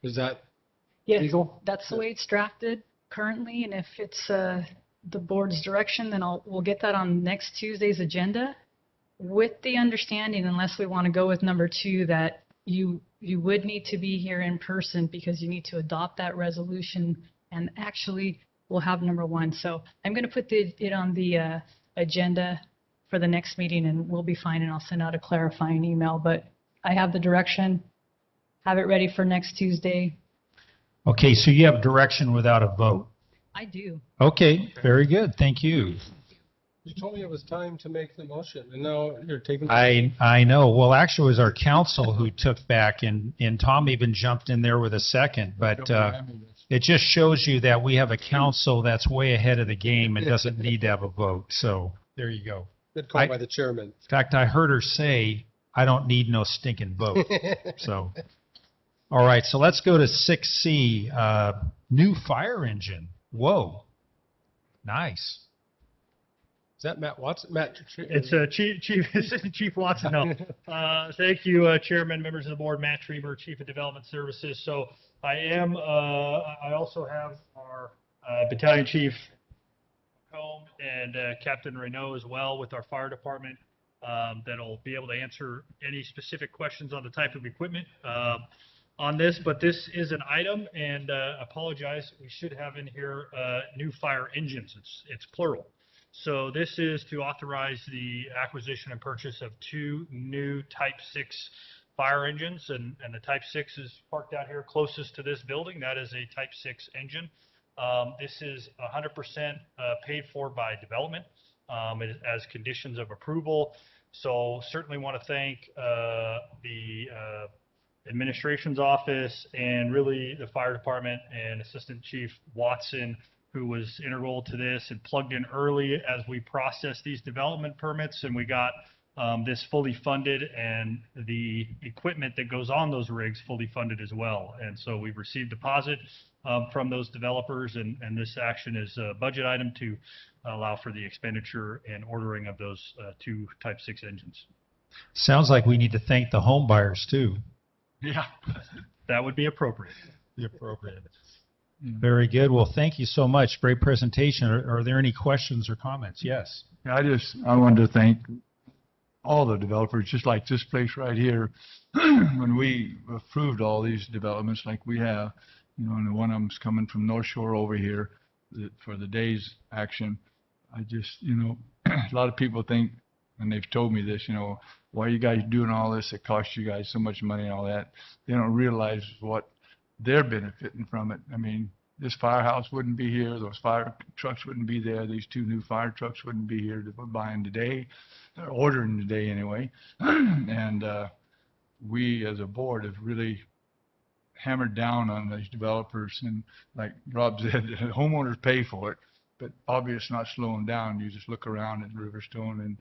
is that Yes, legal? that's the way it's drafted currently, and if it's the board's direction, then we'll get that on next Tuesday's agenda, with the understanding, unless we want to go with number 2, that you would need to be here in person because you need to adopt that resolution, and actually we'll have number 1. So I'm going to put it on the agenda for the next meeting, and we'll be fine, and I'll send out a clarifying email. But I have the direction, have it ready for next Tuesday. Okay, so you have direction without a vote. I do. Okay, very good. Thank you. You told me it was time to make the motion, and now you're taking. I know. Well, actually, it was our council who took back, and Tom even jumped in there with a second. But it just shows you that we have a council that's way ahead of the game and doesn't need to have a vote. So there you go. Good call by the chairman. In fact, I heard her say, "I don't need no stinking vote." So, all right. So let's go to 6C, new fire engine. Whoa, nice. Is that Matt Watson? Matt. It's Assistant Chief Watson. No. Thank you, Chairman, members of the board, Matt Trieber, Chief of Development Services. So I also have our Battalion Chief Combe and Captain Renault as well with our fire department that'll be able to answer any specific questions on the type of equipment on this. But this is an item, and apologize, we should have in here new fire engines. It's plural. So this is to authorize the acquisition and purchase of 2 new Type 6 fire engines, and the Type 6 is parked out here closest to this building. That is a Type 6 engine. This is 100% paid for by development as conditions of approval. So certainly want to thank the administration's office and really the fire department and Assistant Chief Watson, who was integral to this and plugged in early as we processed these development permits, and we got this fully funded and the equipment that goes on those rigs fully funded as well. And so we've received deposit from those developers, and this action is a budget item to allow for the expenditure and ordering of those 2 Type 6 engines. Sounds like we need to thank the home buyers too. Yeah, that would be appropriate. Very good. Well, thank you so much. Great presentation. Are there any questions or comments? Yes. Yeah, I wanted to thank all the developers, just like this place right here. When we approved all these developments like we have, and one of them's coming from North Shore over here for the day's action. I just, a lot of people think, and they've told me this, why are you guys doing all this? It costs you guys so much money and all that. They don't realize what they're benefiting from it. I mean, this firehouse wouldn't be here. Those fire trucks wouldn't be there. These 2 new fire trucks wouldn't be here that we're buying today, or ordering today anyway. And we as a board have really hammered down on these developers. And like Rob said, homeowners pay for it, but obviously not slowing down. You just look around at Riverstone and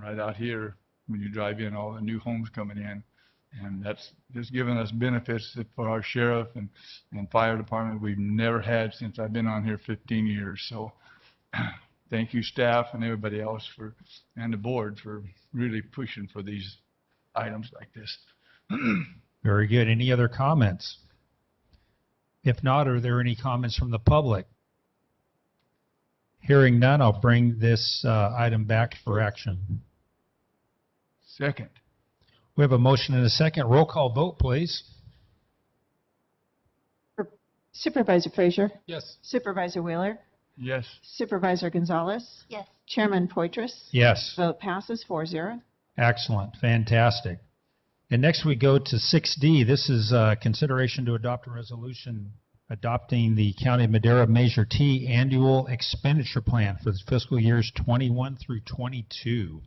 right out here, when you drive in, all the new homes coming in. And that's just given us benefits for our sheriff and fire department we've never had since I've been on here 15 years. So thank you, staff, and everybody else and the board for really pushing for these items like this. Very good. Any other comments? If not, are there any comments from the public? Hearing none, I'll bring this item back for action. Second. We have a motion and a second. Roll call vote, please. Supervisor Frazier, Yes. Supervisor Wheeler, Yes. Supervisor Gonzalez, Yes. Chairman Poitras. Yes. Vote passes 4-0. Excellent. Fantastic. And next we go to 6D. This is consideration to adopt a resolution adopting the County of Madera Measure T annual expenditure plan for the fiscal years 21 through 22.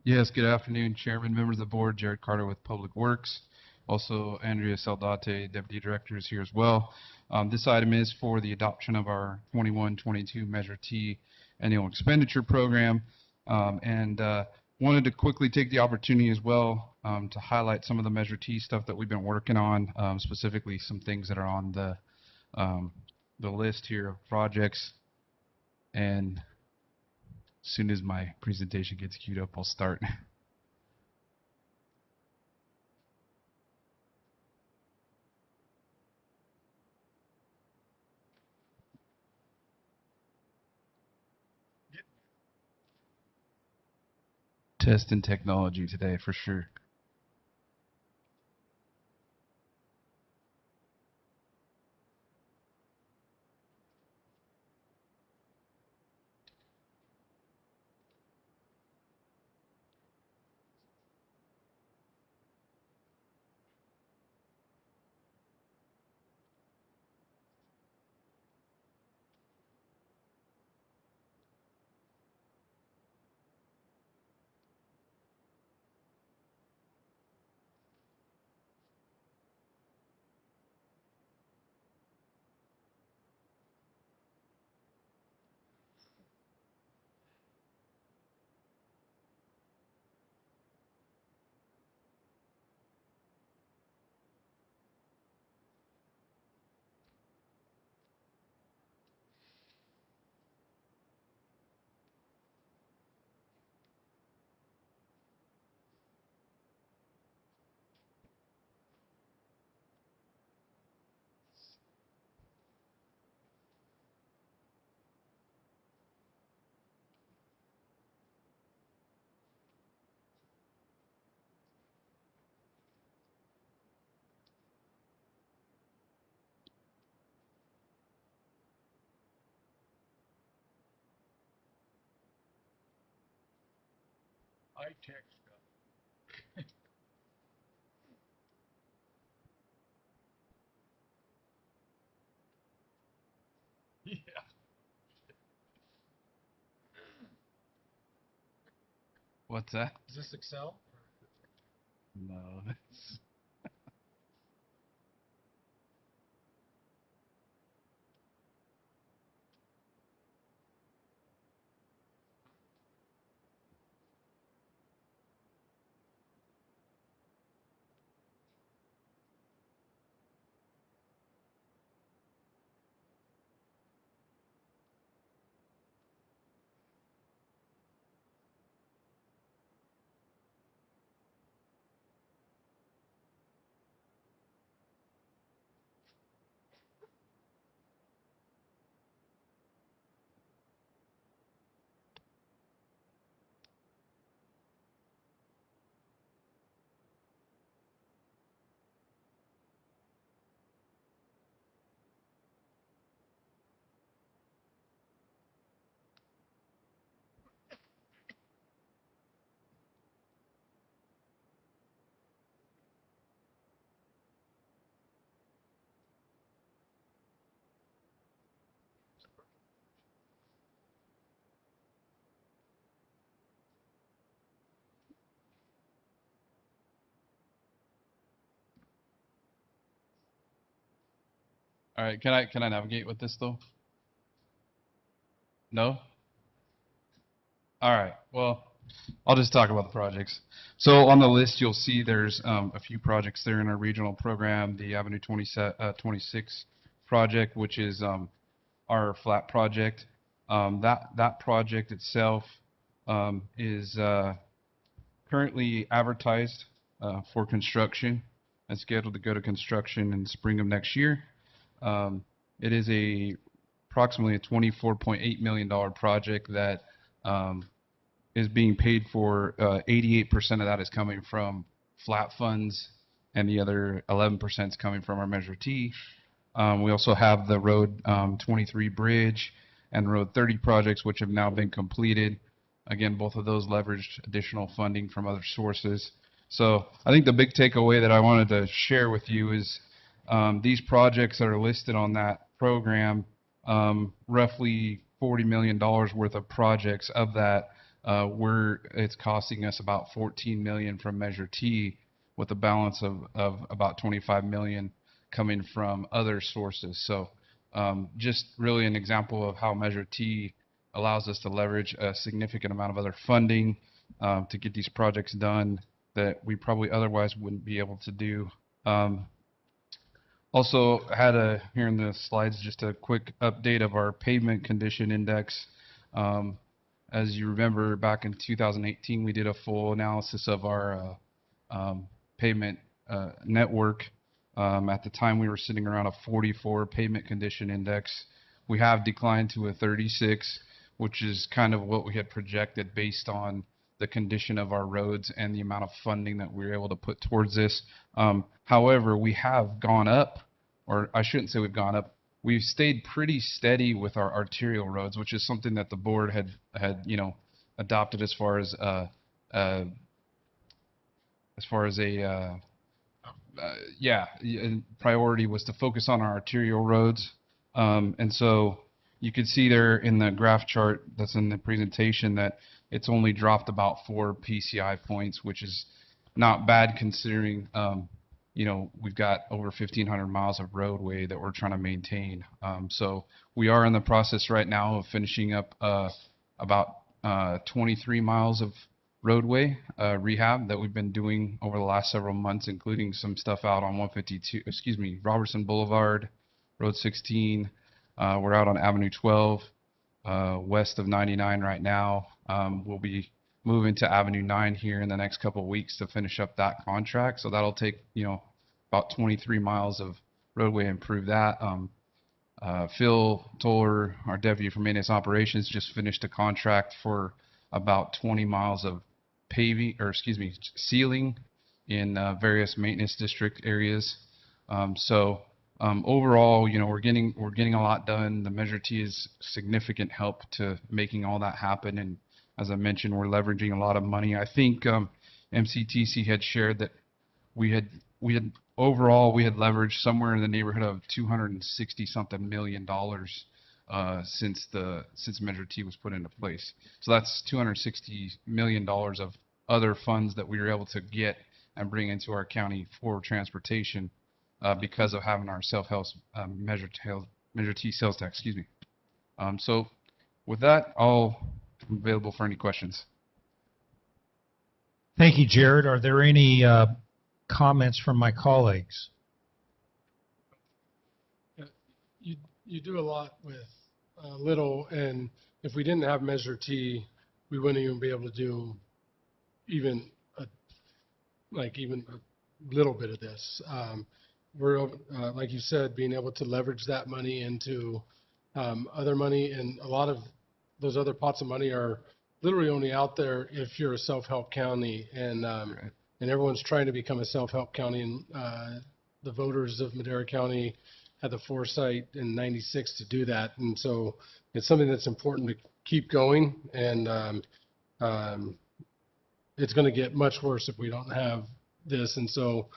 Yes, good afternoon, Chairman, members of the board. Jared Carter with Public Works. Also, Andrea Saldate, Deputy Director, is here as well. This item is for the adoption of our 21-22 Measure T annual expenditure program. Wanted to quickly take the opportunity as well to highlight some of the Measure T stuff that we've been working on, specifically some things that are on the list here of projects. And as soon as my presentation gets queued up, I'll start. Testing technology today for sure. high-tech stuff. Yeah. What's that? Is this Excel? No. All right, can I navigate with this though? No? All right. Well, I'll just talk about the projects. So on the list, you'll see there's a few projects there in our regional program. The Avenue 26 project, which is our flat project. That project itself is currently advertised for construction and scheduled to go to construction in spring of next year. It is approximately a $24.8 million project that is being paid for. 88% of that is coming from flat funds, and the other 11% is coming from our Measure T. We also have the Road 23 bridge and Road 30 projects, which have now been completed. Again, both of those leveraged additional funding from other sources. So I think the big takeaway that I wanted to share with you is these projects that are listed on that program, roughly $40 million worth of projects. Of that, it's costing us about $14 million from Measure T, with a balance of about $25 million coming from other sources. So just really an example of how Measure T allows us to leverage a significant amount of other funding to get these projects done that we probably otherwise wouldn't be able to do. Also had here in the slides just a quick update of our pavement condition index. As you remember, back in 2018, we did a full analysis of our pavement network. At the time, we were sitting around a 44 pavement condition index. We have declined to a 36, which is kind of what we had projected based on the condition of our roads and the amount of funding that we were able to put towards this. However, we have gone up, or I shouldn't say we've gone up. We've stayed pretty steady with our arterial roads, which is something that the board had adopted as far as priority was to focus on our arterial roads. And so you can see there in the graph chart that's in the presentation that it's only dropped about 4 PCI points, which is not bad considering, we've got over 1,500 miles of roadway that we're trying to maintain. So we are in the process right now of finishing up about 23 miles of roadway rehab that we've been doing over the last several months, including some stuff out on Robertson Boulevard, Road 16. We're out on Avenue 12, west of 99 right now. We'll be moving to Avenue 9 here in the next couple of weeks to finish up that contract. So that'll take, about 23 miles of roadway, improve that. Phil Toller, our deputy for maintenance operations, just finished a contract for about 20 miles of sealing in various maintenance district areas. Overall, we're getting a lot done. The Measure T is significant help to making all that happen, and As I mentioned, we're leveraging a lot of money. I think MCTC had shared that we had overall we had leveraged somewhere in the neighborhood of 260 something million dollars since Measure T was put into place. So that's 260 million dollars of other funds that we were able to get and bring into our county for transportation because of having our self-help Measure T sales tax. Excuse me. So with that, I'm available for any questions. Thank you, Jared. Are there any comments from my colleagues? You do a lot with little, and if we didn't have Measure T, we wouldn't even be able to do even a little bit of this. We're like you said, being able to leverage that money into other money, and a lot of those other pots of money are literally only out there if you're a self-help county, and everyone's trying to become a self-help county, and the voters of Madera County had the foresight in '96 to do that, and so it's something that's important to keep going, and it's going to get much worse if we don't have this, and so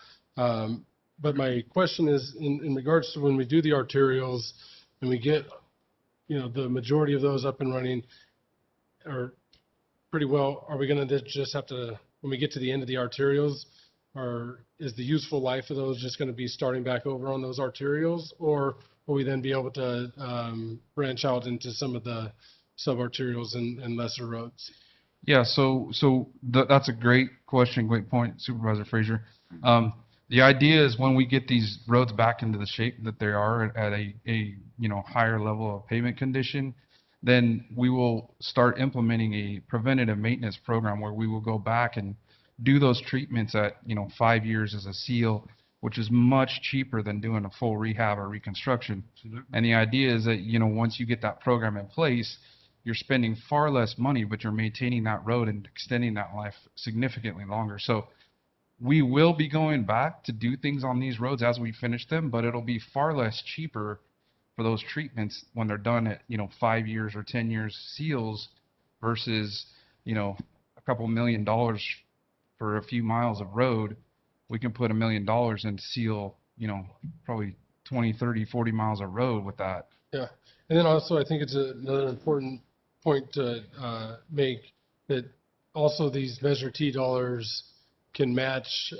but my question is in regards to when we do the arterials and we get the majority of those up and running, or pretty well, are we going to just have to, when we get to the end of the arterials, or is the useful life of those just going to be starting back over on those arterials, or will we then be able to branch out into some of the sub-arterials and lesser roads? Yeah, so that's a great question, great point, Supervisor Frazier. The idea is when we get these roads back into the shape that they are at a higher level of pavement condition, then we will start implementing a preventative maintenance program where we will go back and do those treatments at 5 years as a seal, which is much cheaper than doing a full rehab or reconstruction. And the idea is that once you get that program in place, you're spending far less money, but you're maintaining that road and extending that life significantly longer. So we will be going back to do things on these roads as we finish them, but it'll be far less cheaper for those treatments when they're done at 5 years or 10 years seals versus a couple $1 million for a few miles of road. We can put $1 million and seal probably 20, 30, 40 miles of road with that. Yeah, and then also I think it's another important point to make that also these Measure T dollars can match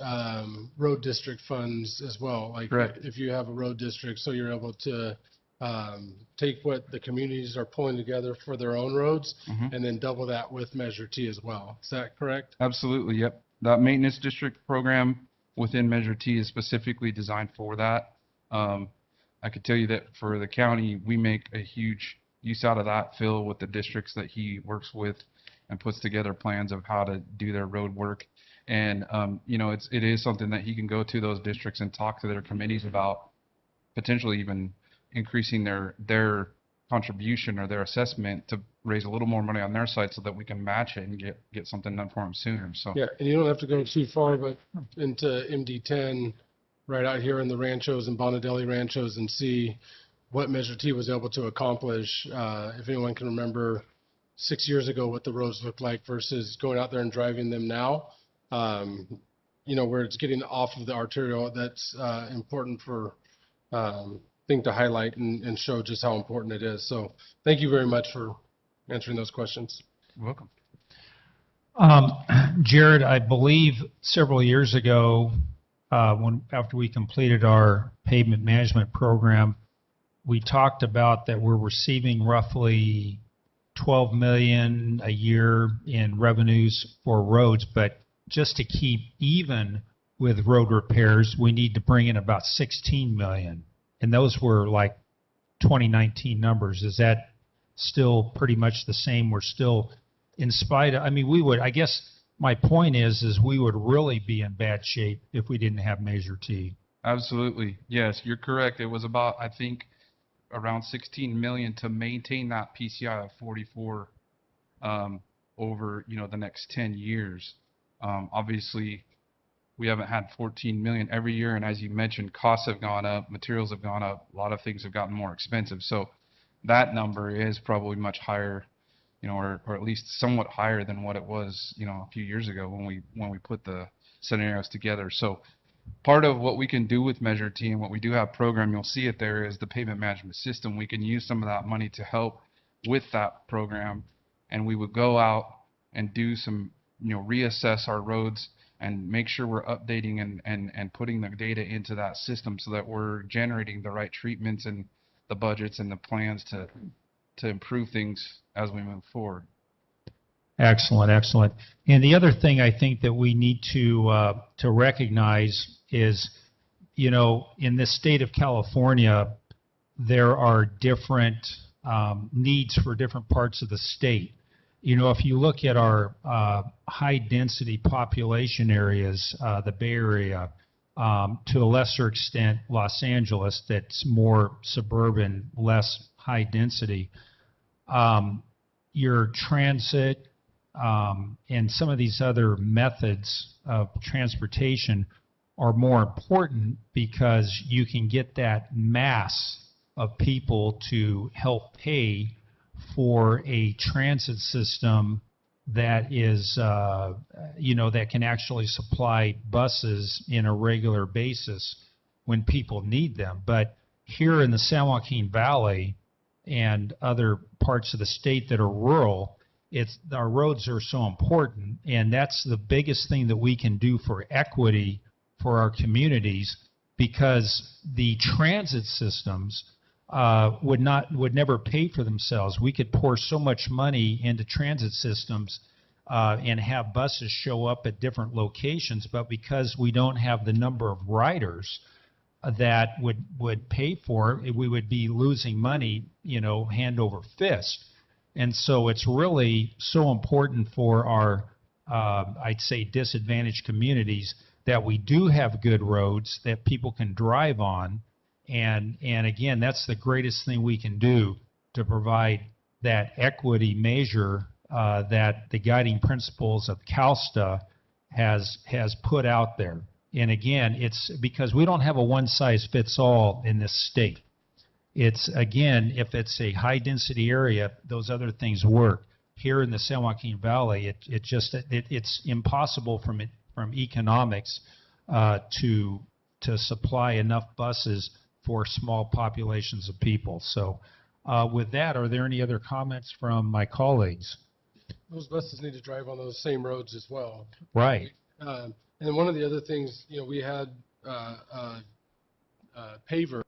road district funds as well. Like Correct. if you have a road district, so you're able to take what the communities are pulling together for their own roads and then double that with Measure T as well. Is that correct? Absolutely, yep. That maintenance district program within Measure T is specifically designed for that. I could tell you that for the county, we make a huge use out of that, Phil, with the districts that he works with and puts together plans of how to do their road work. And, it is something that he can go to those districts and talk to their committees about potentially even increasing their contribution or their assessment to raise a little more money on their side so that we can match it and get something done for them sooner. So Yeah, and you don't have to go too far, but into MD10, right out here in the ranchos and Bonadelli ranchos, and see what Measure T was able to accomplish. If anyone can remember 6 years ago what the roads looked like versus going out there and driving them now, where it's getting off of the arterial, that's important for thing to highlight and show just how important it is. So thank you very much for answering those questions. you're welcome. Jared, I believe several years ago, after we completed our pavement management program, we talked about that we're receiving roughly $12 million a year in revenues for roads, but just to keep even with road repairs, we need to bring in about $16 million. And those were like 2019 numbers. Is that still pretty much the same? We're still, in spite of, I guess my point is we would really be in bad shape if we didn't have Measure T. Absolutely. Yes, you're correct. It was about, I think, around 16 million to maintain that PCI of 44 over, the next 10 years. Obviously, we haven't had 14 million every year, and as you mentioned, costs have gone up, materials have gone up, a lot of things have gotten more expensive. So that number is probably much higher or at least somewhat higher than what it was, a few years ago when we put the scenarios together. So part of what we can do with Measure T and what we do have programmed, you'll see it there, is the pavement management system. We can use some of that money to help with that program, and we would go out and do some, reassess our roads and make sure we're updating and putting the data into that system so that we're generating the right treatments and the budgets and the plans to improve things as we move forward. Excellent, excellent. And the other thing I think that we need to recognize is, in this state of California, there are different needs for different parts of the state. If you look at our high-density population areas, the Bay Area, to a lesser extent, Los Angeles, that's more suburban, less high density, your transit and some of these other methods of transportation are more important because you can get that mass of people to help pay for a transit system that is, that can actually supply buses in a regular basis when people need them. But here in the San Joaquin Valley and other parts of the state that are rural, our roads are so important, and that's the biggest thing that we can do for equity for our communities, because the transit systems would never pay for themselves. We could pour so much money into transit systems and have buses show up at different locations, but because we don't have the number of riders that would pay for it, we would be losing money, hand over fist. And so it's really so important for our, I'd say, disadvantaged communities that we do have good roads that people can drive on. And again, that's the greatest thing we can do to provide that equity measure that the guiding principles of CalSTA has put out there. And again, it's because we don't have a one-size-fits-all in this state. It's, again, if it's a high-density area, those other things work. Here in the San Joaquin Valley, it's impossible from economics to supply enough buses for small populations of people. So with that, are there any other comments from my colleagues? Those buses need to drive on those same roads as well. Right. And one of the other things, we had paver.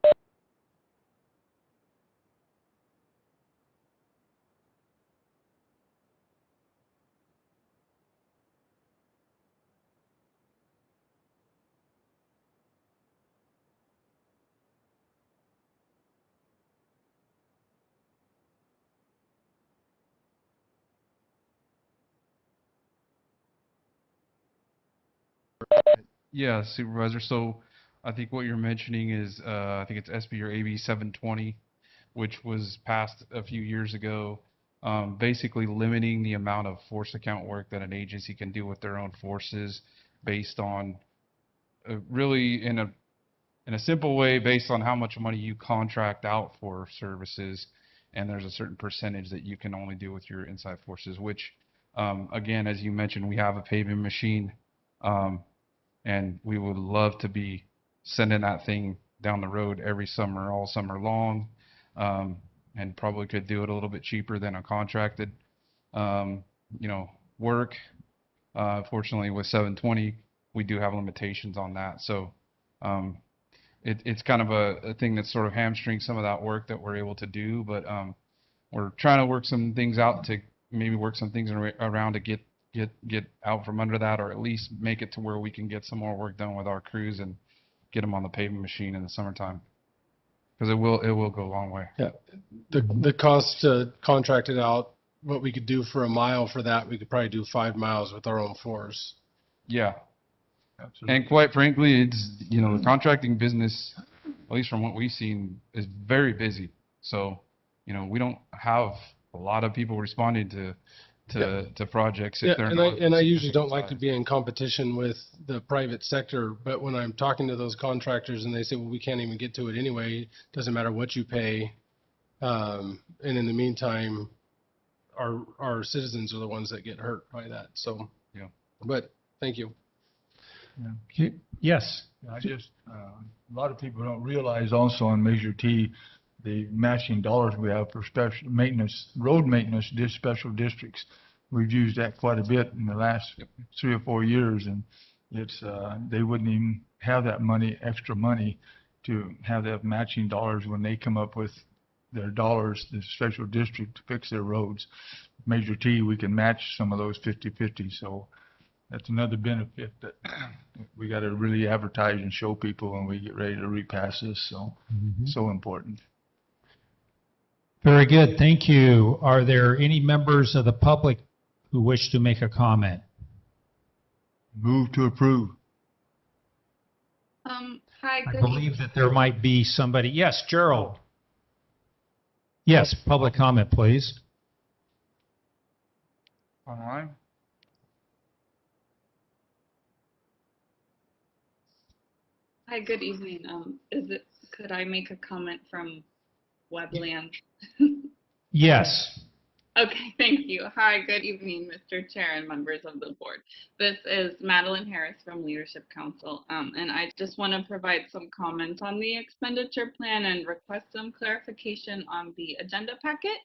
Yeah, Supervisor. So I think what you're mentioning is, I think it's SB or AB 720, which was passed a few years ago, basically limiting the amount of force account work that an agency can do with their own forces based on, really in a simple way, based on how much money you contract out for services, and there's a certain percentage that you can only do with your inside forces, which, again, as you mentioned, we have a paving machine, and we would love to be sending that thing down the road every summer, all summer long, and probably could do it a little bit cheaper than a contracted, work. Fortunately, with 720, we do have limitations on that. So it's kind of a thing that sort of hamstrings some of that work that we're able to do. But we're trying to work some things out to maybe work some things around to get out from under that, or at least make it to where we can get some more work done with our crews and get them on the paving machine in the summertime, because it will go a long way. Yeah, the cost to contract it out, what we could do for a mile for that, we could probably do 5 miles with our own force. Yeah, absolutely. And quite frankly, it's, the contracting business, at least from what we've seen, is very busy. So, we don't have a lot of people responding to projects if they're not. And I usually don't like to be in competition with the private sector, but when I'm talking to those contractors and they say, well, we can't even get to it anyway, doesn't matter what you pay. And in the meantime, our citizens are the ones that get hurt by that. So, Yeah. but thank you. Okay. Yes. I just, a lot of people don't realize also on Measure T, the matching dollars we have for special maintenance, road maintenance, special districts. We've used that quite a bit in the last 3 or 4 years, and it's, they wouldn't even have that money, extra money, to have that matching dollars when they come up with their dollars, the special district, to fix their roads. Measure T, we can match some of those 50/50, so that's another benefit that we got to really advertise and show people when we get ready to repass this, so, so important. Very good. Thank you. Are there any members of the public who wish to make a comment? Move to approve. Hi, I good believe that there might be somebody. Yes, Gerald. Yes, public comment, please. Online? Hi, good evening. Could I make a comment from Webland? Yes. Okay, thank you. Hi, good evening, Mr. Chair and members of the board. This is Madeline Harris from Leadership Council, and I just want to provide some comments on the expenditure plan and request some clarification on the agenda packet.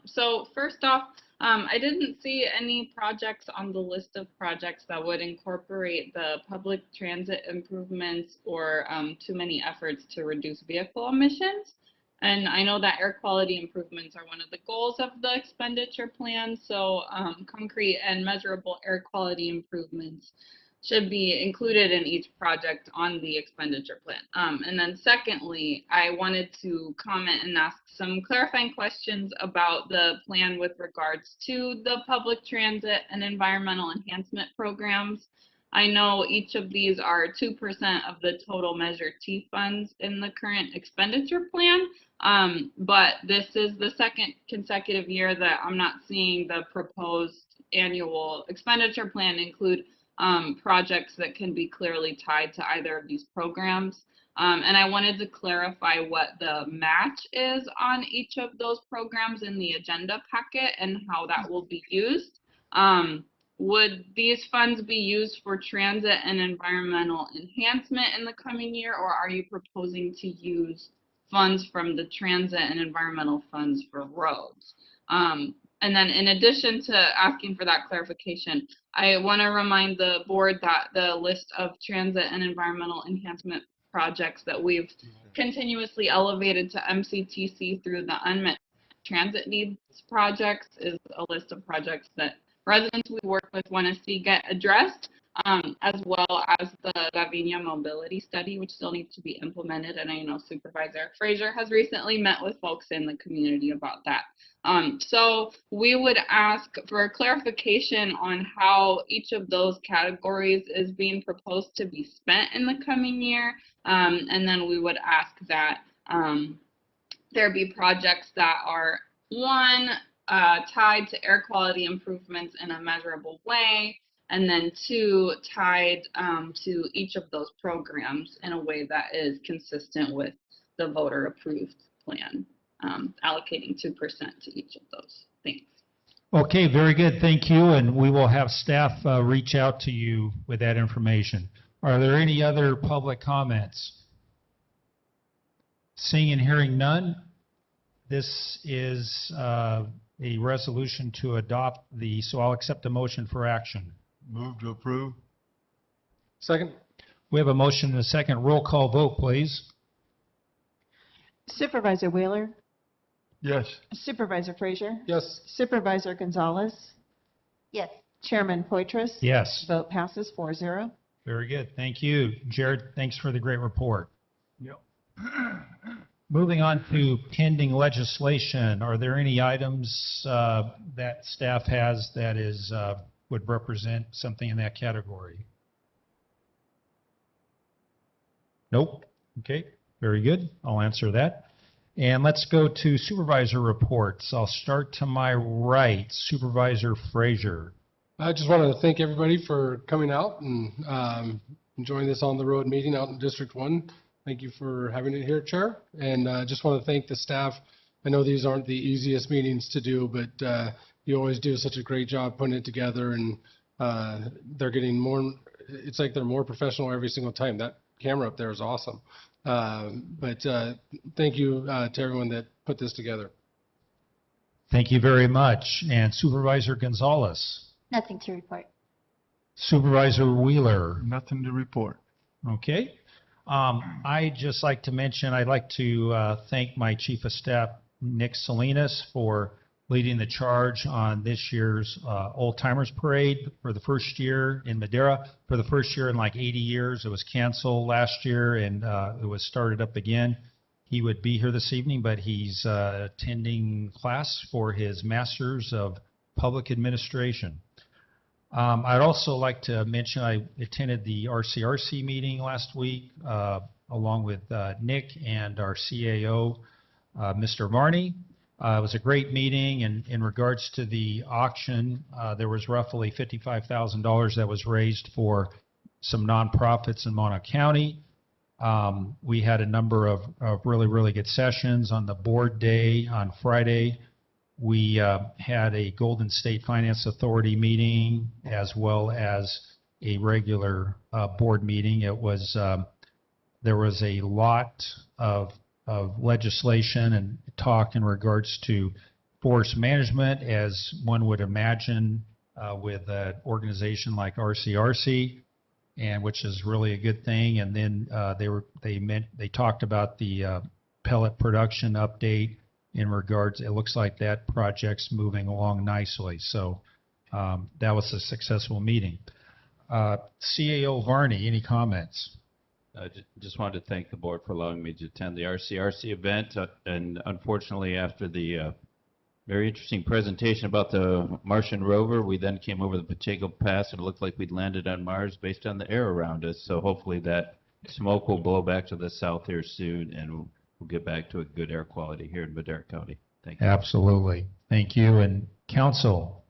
So first off, I didn't see any projects on the list of projects that would incorporate the public transit improvements or too many efforts to reduce vehicle emissions. And I know that air quality improvements are one of the goals of the expenditure plan, so concrete and measurable air quality improvements should be included in each project on the expenditure plan. And then secondly, I wanted to comment and ask some clarifying questions about the plan with regards to the public transit and environmental enhancement programs. I know each of these are 2% of the total Measure T funds in the current expenditure plan, but this is the second consecutive year that I'm not seeing the proposed annual expenditure plan include projects that can be clearly tied to either of these programs. And I wanted to clarify what the match is on each of those programs in the agenda packet and how that will be used. Would these funds be used for transit and environmental enhancement in the coming year, or are you proposing to use funds from the transit and environmental funds for roads? And then in addition to asking for that clarification, I want to remind the board that the list of transit and environmental enhancement projects that we've continuously elevated to MCTC through the unmet transit needs projects is a list of projects that residents we work with want to see get addressed, as well as the Gavinia mobility study, which still needs to be implemented. And I know Supervisor Frazier has recently met with folks in the community about that. So we would ask for clarification on how each of those categories is being proposed to be spent in the coming year. And then we would ask that there be projects that are, one, tied to air quality improvements in a measurable way, and then two, tied to each of those programs in a way that is consistent with the voter approved plan, allocating 2% to each of those. Thanks. Okay, very good. Thank you. And we will have staff reach out to you with that information. Are there any other public comments? Seeing and hearing none, this is a resolution to adopt so I'll accept a motion for action. Move to approve. Second. We have a motion and a second. Roll call vote, please. Supervisor Wheeler, Yes. Supervisor Frazier, Yes. Supervisor Gonzalez, Yes. Chairman Poitras. Yes. Vote passes 4-0. Very good. Thank you. Jared, thanks for the great report. Yep. Moving on to pending legislation, are there any items that staff has that would represent something in that category? Nope. Okay, very good. I'll answer that. And let's go to supervisor reports. I'll start to my right, Supervisor Frazier. I just wanted to thank everybody for coming out and enjoying this on the road meeting out in District 1. Thank you for having it here, Chair. And just want to thank the staff I know these aren't the easiest meetings to do, but you always do such a great job putting it together, and they're getting more, it's like they're more professional every single time. That camera up there is awesome. But thank you to everyone that put this together. Thank you very much. And Supervisor Gonzalez, Nothing to report. Supervisor Wheeler. Nothing to report. Okay. I'd just like to mention, I'd like to thank my Chief of Staff, Nick Salinas, for leading the charge on this year's Old Timers Parade for the first year in Madera. For the first year in like 80 years. It was canceled last year, and it was started up again. He would be here this evening, but he's attending class for his Master's of Public Administration. I'd also like to mention I attended the RCRC meeting last week along with Nick and our CAO, Mr. Varney. It was a great meeting, and in regards to the auction, there was roughly $55,000 that was raised for some nonprofits in Mono County. We had a number of really, really good sessions on the board day on Friday. We had a Golden State Finance Authority meeting as well as a regular board meeting. It was there was a lot of legislation and talk in regards to forest management, as one would imagine with an organization like RCRC, and which is really a good thing. And then they talked about the pellet production update in regards. It looks like that project's moving along nicely. So that was a successful meeting. CAO Varney, any comments? Just wanted to thank the board for allowing me to attend the RCRC event. And unfortunately, after the very interesting presentation about the Martian rover, we then came over the Pacheco Pass, and it looked like we'd landed on Mars based on the air around us. So hopefully that smoke will blow back to the south here soon, and we'll get back to a good air quality here in Madera County. Thank you. Absolutely. Thank you. And council?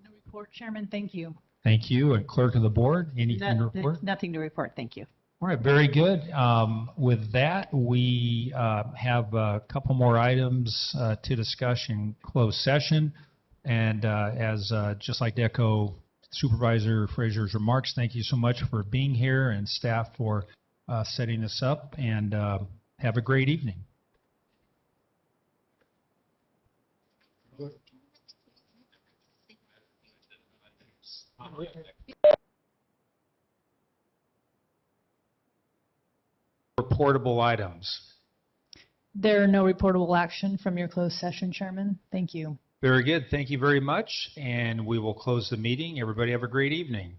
No report, Chairman. Thank you. Thank you. And clerk of the board, anything to report? Nothing to report, thank you. All right, very good. With that, we have a couple more items to discuss in closed session. And as just like to echo Supervisor Frazier's remarks, thank you so much for being here, and staff for setting this up, and have a great evening. Reportable items. There are no reportable action from your closed session, Chairman. Thank you. Very good. Thank you very much. And we will close the meeting. Everybody have a great evening.